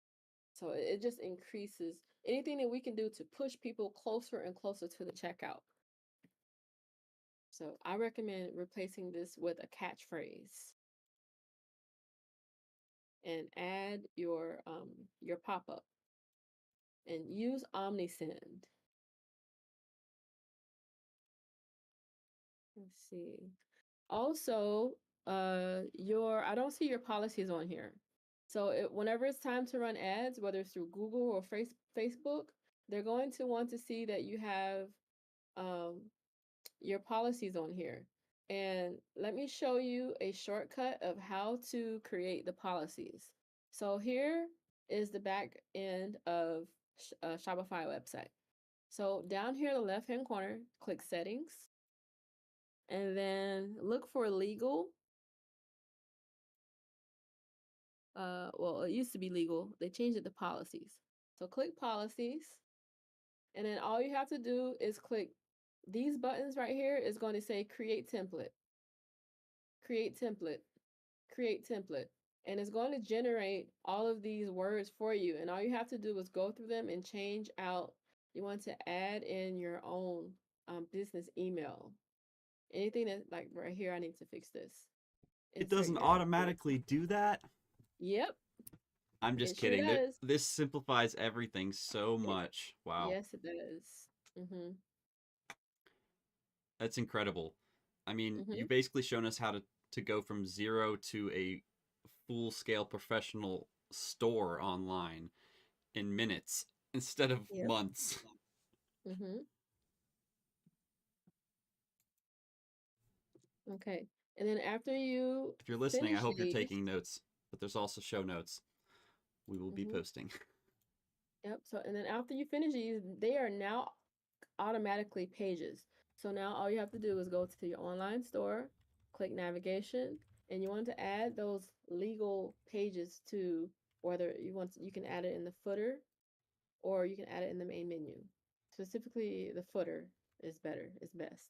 So it just increases anything that we can do to push people closer and closer to the checkout. So I recommend replacing this with a catchphrase and add your pop-up and use OmniSend. Let's see. Also, your I don't see your policies on here. So whenever it's time to run ads, whether it's through Google or Facebook, they're going to want to see that you have um, your policies on here. And let me show you a shortcut of how to create the policies. So here is the back end of a Shopify website. So down here in the left-hand corner, click Settings, and then look for Legal. Well, it used to be legal. They changed it to policies. So click policies, and then all you have to do is click these buttons right here is going to say create template, create template, create template. And it's going to generate all of these words for you. And all you have to do is go through them and change out. You want to add in your own business email. Anything that, like right here, I need to fix this. It Insert doesn't your address. automatically do that. Yep, I'm just it sure kidding. does. This simplifies everything so It, much. Wow. yes, it does. Mm-hmm. That's incredible. I mean, Mm-hmm. you've basically shown us how to go from zero to a full scale professional store online in minutes instead of Yep. months. Mm-hmm. Okay. And then after you If you're listening, I finish hope you're these, taking notes, but there's also show notes we will be mm-hmm. posting. Yep. So and then after you finish these, they are now automatically pages. So now all you have to do is go to your online store, click navigation, and you want to add those legal pages to whether you can add it in the footer or you can add it in the main menu. Specifically, the footer is best.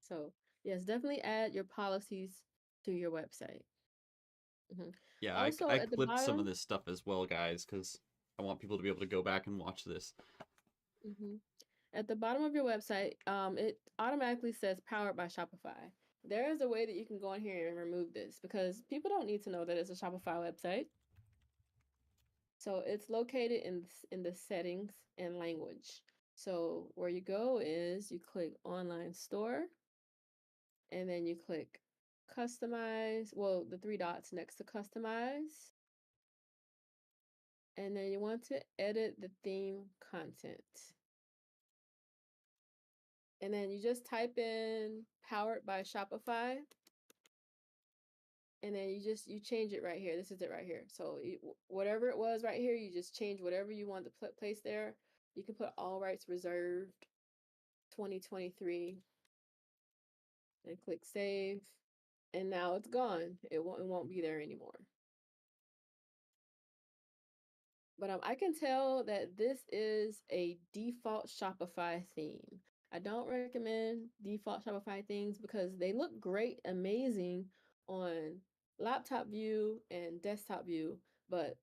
So, yes, definitely add your policies to your website. Yeah, Also, I at the clipped some of bottom, this stuff as well, guys, because I want people to be able to go back and watch this. mhm, at the bottom of your website, it automatically says powered by Shopify. There is a way that you can go in here and remove this because people don't need to know that it's a Shopify website. So it's located in the settings and language. So where you go is you click online store and then you click customize, well, the three dots next to customize. And then you want to edit the theme content. And then you just type in powered by Shopify. And then you change it right here. This is it right here. So whatever it was right here, you just change whatever you want to place there. You can put all rights reserved 2023 and click save. And now it's gone. It won't be there anymore. But I can tell that this is a default Shopify theme. I don't recommend default Shopify themes because they look great, amazing on laptop view and desktop view, but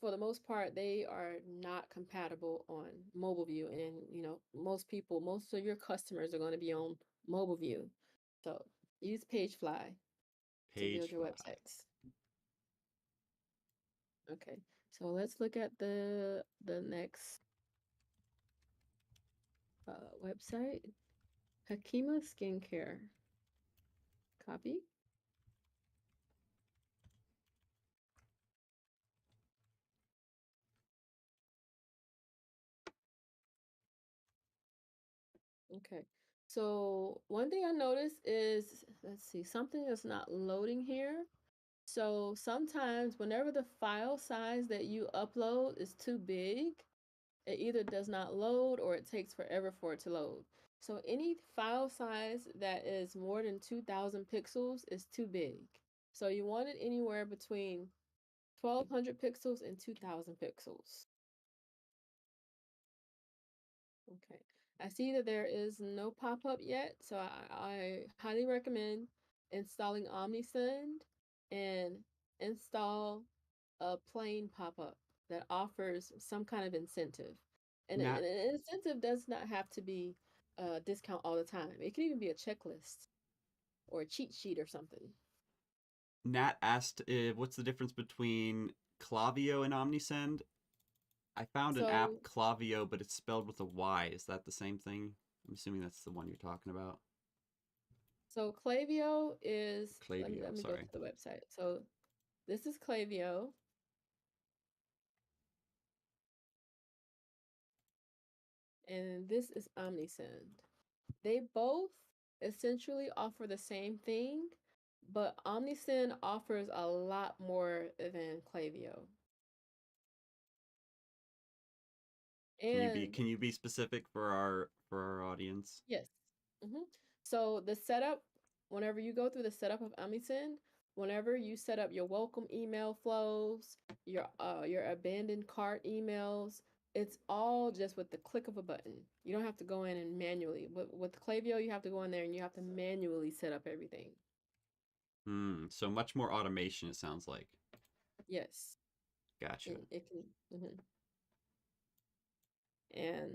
for the most part, they are not compatible on mobile view. And most of your customers are going to be on mobile view. So use Pagefly to build your Pagefly. websites. Okay, so let's look at the next website. Hakima Skincare. Copy. Okay. So one thing I noticed is, let's see, something is not loading here. So sometimes whenever the file size that you upload is too big, it either does not load or it takes forever for it to load. So any file size that is more than 2000 pixels is too big. So you want it anywhere between 1200 pixels and 2000 pixels. Okay. I see that there is no pop-up yet, so I highly recommend installing OmniSend and install a plain pop-up that offers some kind of incentive. And Nat an incentive does not have to be a discount all the time. It can even be a checklist or a cheat sheet or something. Nat asked, what's the difference between Clavio and Omnisend? I found an app So Clavio, but it's spelled with a Y. Is that the same thing? I'm assuming that's the one you're talking about. so Clavio is, Clavio, let me go sorry. to the website. So this is Clavio. And this is OmniSend. They both essentially offer the same thing, but OmniSend offers a lot more than Clavio. And Can you be specific for our audience? yes, so the setup, whenever you go through the setup of OmniSend, whenever you set up your welcome email flows, your abandoned cart emails, it's all just with the click of a button. You don't have to go in and manually. With Klaviyo, you have to go in there and you have to manually set up everything. So much more automation, it sounds like. Yes, Gotcha. it can. And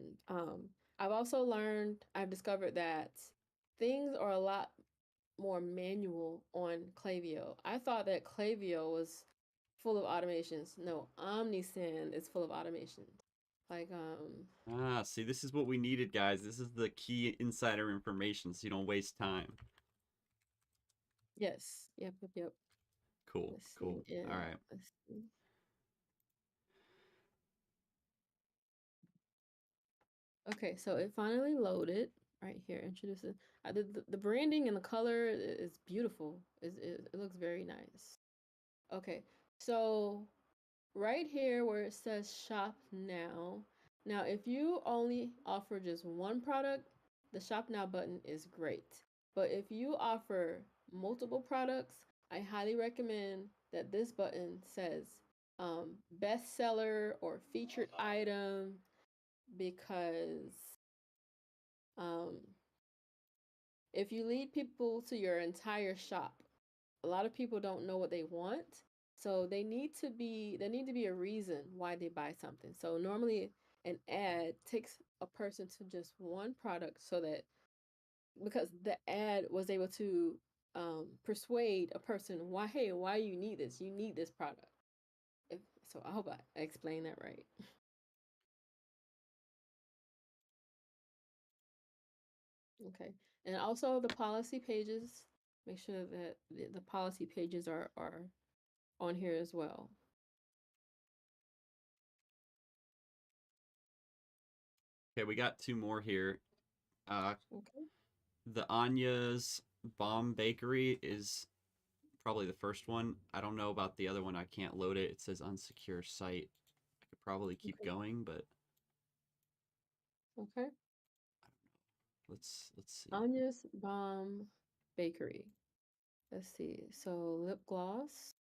I've discovered that things are a lot more manual on Klaviyo. I thought that Klaviyo was full of automations. No, OmniSend is full of automations. Like See, this is what we needed, guys. This is the key insider information, so you don't waste time. yes, yep. Cool, Let's cool. see. Yeah, All right. let's see. Okay, so it finally loaded right here. Introduces the branding and the color is beautiful. It looks very nice. Okay, so right here where it says shop now. Now, if you only offer just one product, the shop now button is great. But if you offer multiple products, I highly recommend that this button says bestseller or featured item because um, if you lead people to your entire shop, a lot of people don't know what they want. So there need to be a reason why they buy something. So normally an ad takes a person to just one product so that because the ad was able to persuade a person why, hey, why you need this? You need this product. If, so I hope I explained that right. Okay. And also the policy pages, make sure that the policy pages are on here as well. Okay, we got two more here. Okay. The Anya's Bomb Bakery is probably the first one. I don't know about the other one. I can't load it. It says unsecure site. I could probably keep Okay. going, but Okay. let's see. Anya's Bomb Bakery. Let's see. So lip gloss,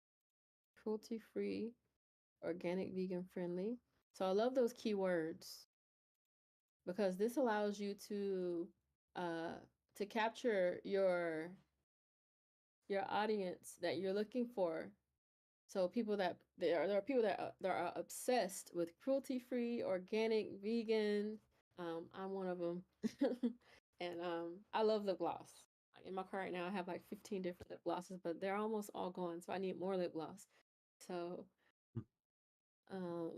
cruelty free, organic, vegan friendly. So I love those keywords because this allows you uh to capture your audience that you're looking for. So people that there are people that are obsessed with cruelty free, organic, vegan. I'm one of them, and I love lip gloss. In my car right now, I have like 15 different lip glosses, but they're almost all gone, so I need more lip gloss. So um,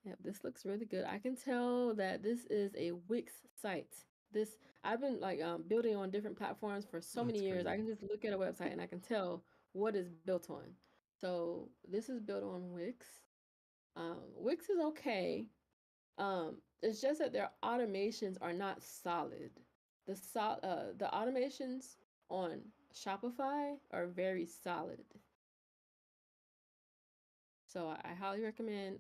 yeah, this looks really good. I can tell that this is a Wix site. This I've been like building on different platforms for so many That's years. I crazy. can just look at a website and I can tell what is built on. So this is built on Wix. Wix is okay. It's just that their automations are not solid. The automations on Shopify are very solid. So I highly recommend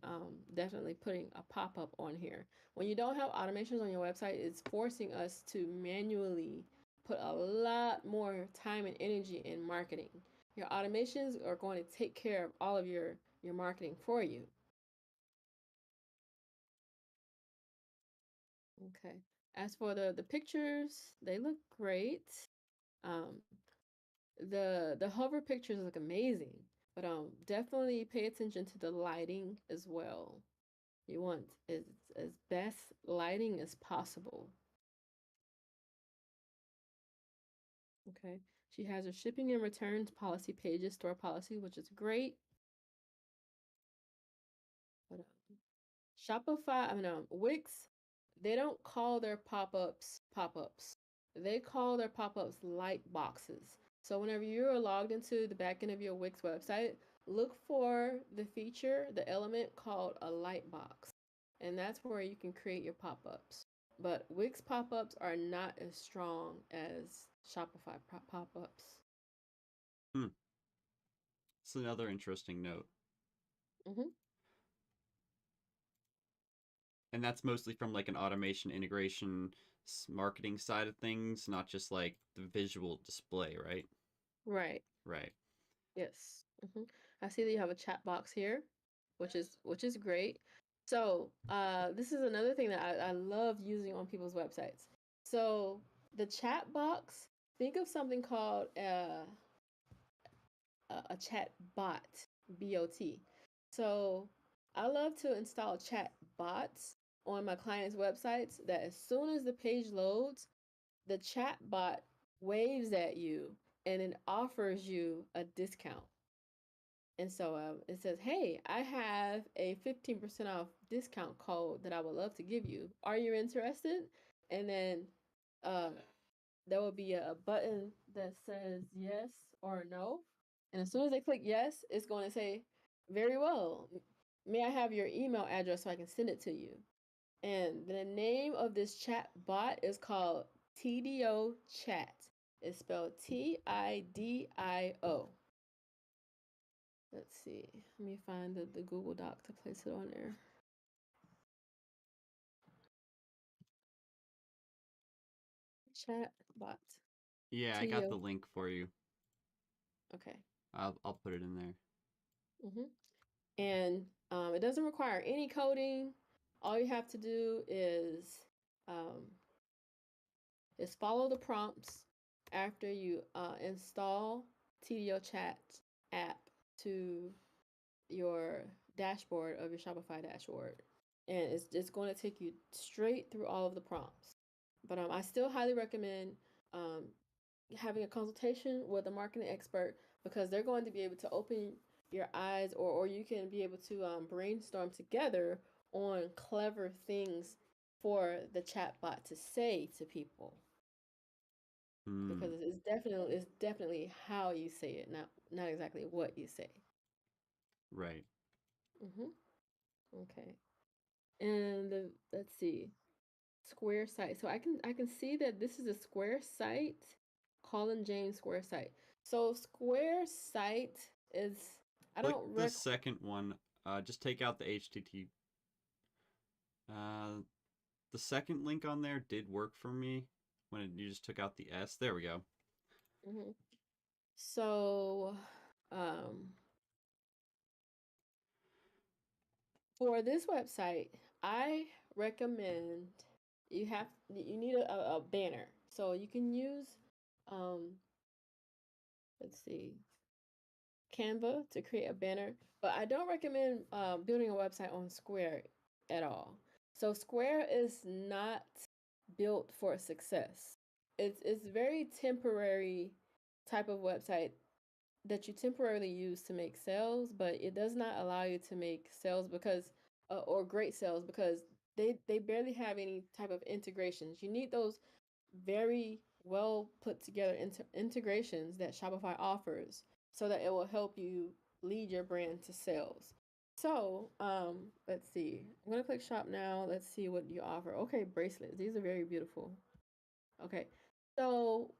definitely putting a pop up on here. When you don't have automations on your website, it's forcing us to manually put a lot more time and energy in marketing. Your automations are going to take care of all of your marketing for you. Okay. As for the pictures, they look great. Um, the hover pictures look amazing, but definitely pay attention to the lighting as well. You want as best lighting as possible. Okay. She has her shipping and returns policy pages, store policy, which is great. But Shopify, I mean, Wix, they don't call their pop-ups pop-ups. They call their pop-ups light boxes. So whenever you're logged into the back end of your Wix website, look for the feature, the element called a light box. And that's where you can create your pop-ups. But Wix pop-ups are not as strong as Shopify pop-ups. Hmm. It's another interesting note. Mm-hmm. And that's mostly from like an automation integration marketing side of things, not just like the visual display, right? Right. Right. Yes. I see that you have a chat box here, which is great. So this is another thing that I love using on people's websites. So the chat box, think of something called a chat bot, BOT. So I love to install chat bots on my clients' websites that as soon as the page loads, the chat bot waves at you and it offers you a discount. And so it says, hey, I have a 15% off discount code that I would love to give you. Are you interested? And then uh, there will be a button that says yes or no. And as soon as they click yes, it's going to say, very well. May I have your email address so I can send it to you? And the name of this chat bot is called TDO Chat. It's spelled TIDIO. Let's see. Let me find the Google Doc to place it on there. Chat bot. Yeah, I got TDO. the link for you. Okay. I'll put it in there. Hmm. And it doesn't require any coding. All you have to do um, is follow the prompts after you install TDO Chat app to your dashboard of your Shopify dashboard. And it's going to take you straight through all of the prompts. But I still highly recommend um, having a consultation with a marketing expert because they're going to be able to open your eyes, or you can be able to brainstorm together on clever things for the chatbot to say to people, because Hmm. it's definitely how you say it, not exactly what you say. Right. Hmm. Okay. And let's see, Square site. So I can see that this is a Square site, Colin James Square site. So Square site is, I Click don't the rec. second one. Just take out the HTTP. Uh, the second link on there did work for me you just took out the S. There we go. Hmm. So um for this website, I recommend you need a banner. So you can use um let's see, Canva to create a banner, but I don't recommend building a website on Square at all. So Square is not built for success. It's very temporary type of website that you temporarily use to make sales, but it does not allow you to make sales because or great sales, because they barely have any type of integrations. You need those very well put together integrations that Shopify offers so that it will help you lead your brand to sales. So, let's see. I'm gonna click shop now. Let's see what you offer. Okay, bracelets. These are very beautiful. Okay, so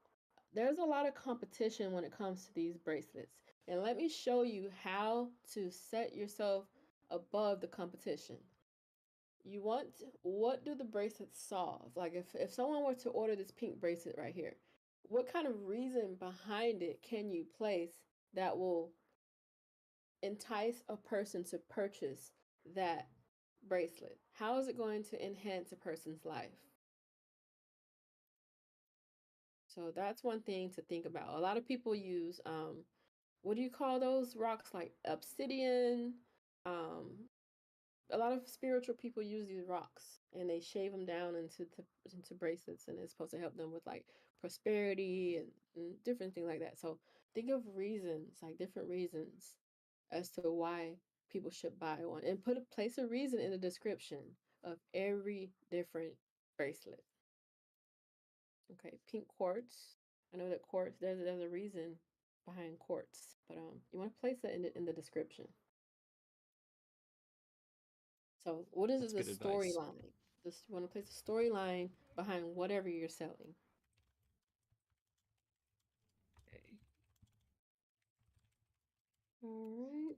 there's a lot of competition when it comes to these bracelets. And let me show you how to set yourself above the competition. What do the bracelets solve? Like if someone were to order this pink bracelet right here, what kind of reason behind it can you place that will entice a person to purchase that bracelet? How is it going to enhance a person's life? So that's one thing to think about. A lot of people use what do you call those rocks, like obsidian? Um, a lot of spiritual people use these rocks and they shave them down into bracelets, and it's supposed to help them with like prosperity and different things like that. So think of reasons, like different reasons as to why people should buy one, and place a reason in the description of every different bracelet. Okay, pink quartz. I know that quartz, there's a reason behind quartz, but you want to place that in the description. So what is That's the good advice. storyline? Just you want to place a storyline behind whatever you're selling. Okay. All right.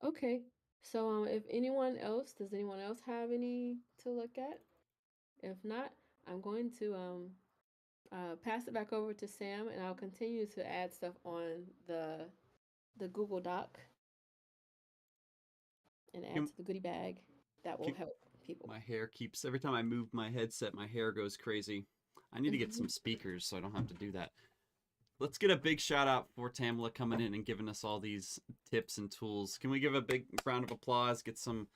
Okay. So if does anyone else have any to look at? If not, I'm going to pass it back over to Sam, and I'll continue to add stuff on the Google Doc and add You, to the goodie bag that will you, help people. my hair keeps every time I move my headset, my hair goes crazy. I need to get some speakers so I don't have to do that. Let's get a big shout out for Tamala coming in and giving us all these tips and tools. Can we give a big round of applause? Get some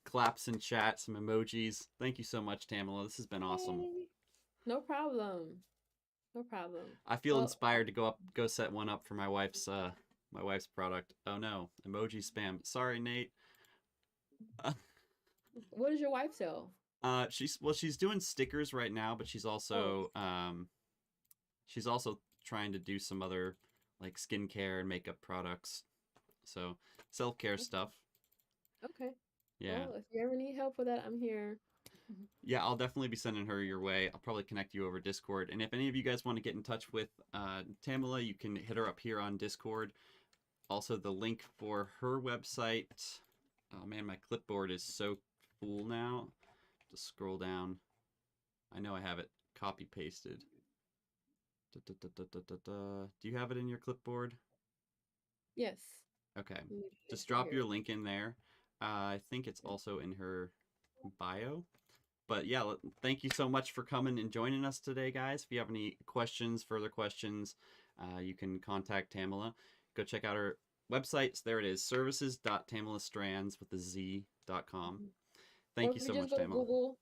claps in chat, some emojis. Thank you so much, Tamala. This has been awesome. Yay! No problem. No problem. I feel Well, inspired to go set one up for my wife's product. Oh no, emoji spam. Sorry, Nate. what does your wife sell? She's doing stickers right now, but Oh, she's also trying to do some other like skincare and makeup products. So self-care stuff. okay. Yeah. Well, if you ever need help with that, I'm here. Yeah, I'll definitely be sending her your way. I'll probably connect you over Discord. And if any of you guys want to get in touch with Tamala, you can hit her up here on Discord. Also, the link for her website. Oh man, my clipboard is so full now. Just scroll down. I know I have it copy pasted. Do you have it in your clipboard? Yes. Okay. It's Just right drop here. your link in there. I think it's also in her bio. But yeah, thank you so much for coming and joining us today, guys. If you have any questions, further questions, you can contact Tamela. Go check out her websites. There it is, services.tamelastrands with the z.com. Mhm. Or Thank you if you so just much, go to Tamela. Google,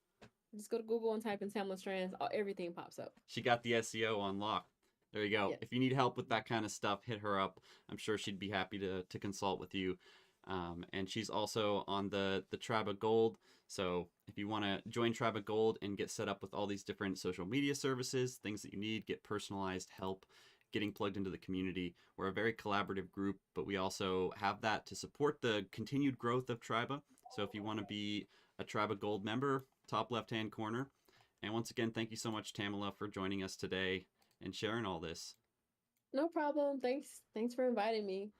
just go to Google and type in Tamala Strands, everything pops up. She got the SEO on lock. There you go. Yes. If you need help with that kind of stuff, hit her up. I'm sure she'd be happy to consult with you. And she's also on the Tribe of Gold. So if you want to join Tribe of Gold and get set up with all these different social media services, things that you need, get personalized help, getting plugged into the community, we're a very collaborative group, but we also have that to support the continued growth of Triba. So if you want to be a Tribe of Gold member, top left hand corner. And once again, thank you so much, Tamela, for joining us today and sharing all this. No problem. Thanks for inviting me.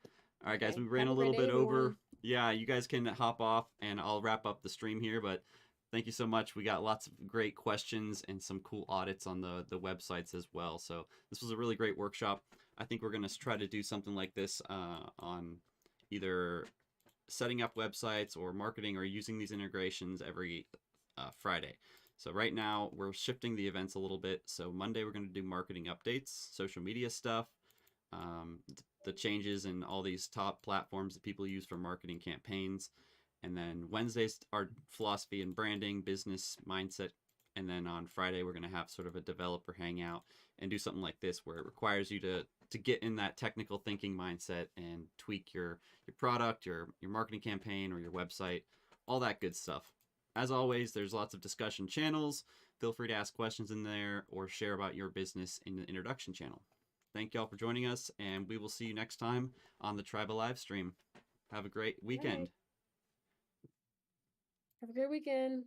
All right, guys, Okay. we ran Have a a great little day, bit everyone. over. Yeah, you guys can hop off and I'll wrap up the stream here, but thank you so much. We got lots of great questions and some cool audits on the websites as well. So this was a really great workshop. I think we're going to try to do something like this on either setting up websites or marketing or using these integrations every Friday. So right now we're shifting the events a little bit. So Monday we're going to do marketing updates, social media stuff, um, the changes in all these top platforms that people use for marketing campaigns. And then Wednesdays are philosophy and branding, business mindset. And then on Friday we're going to have sort of a developer hangout and do something like this where it requires you to get in that technical thinking mindset and tweak your product, your marketing campaign, or your website, all that good stuff. As always, there's lots of discussion channels. Feel free to ask questions in there or share about your business in the introduction channel. Thank y'all for joining us, and we will see you next time on the Tribal live stream. Have a great All right. weekend. Have a great weekend.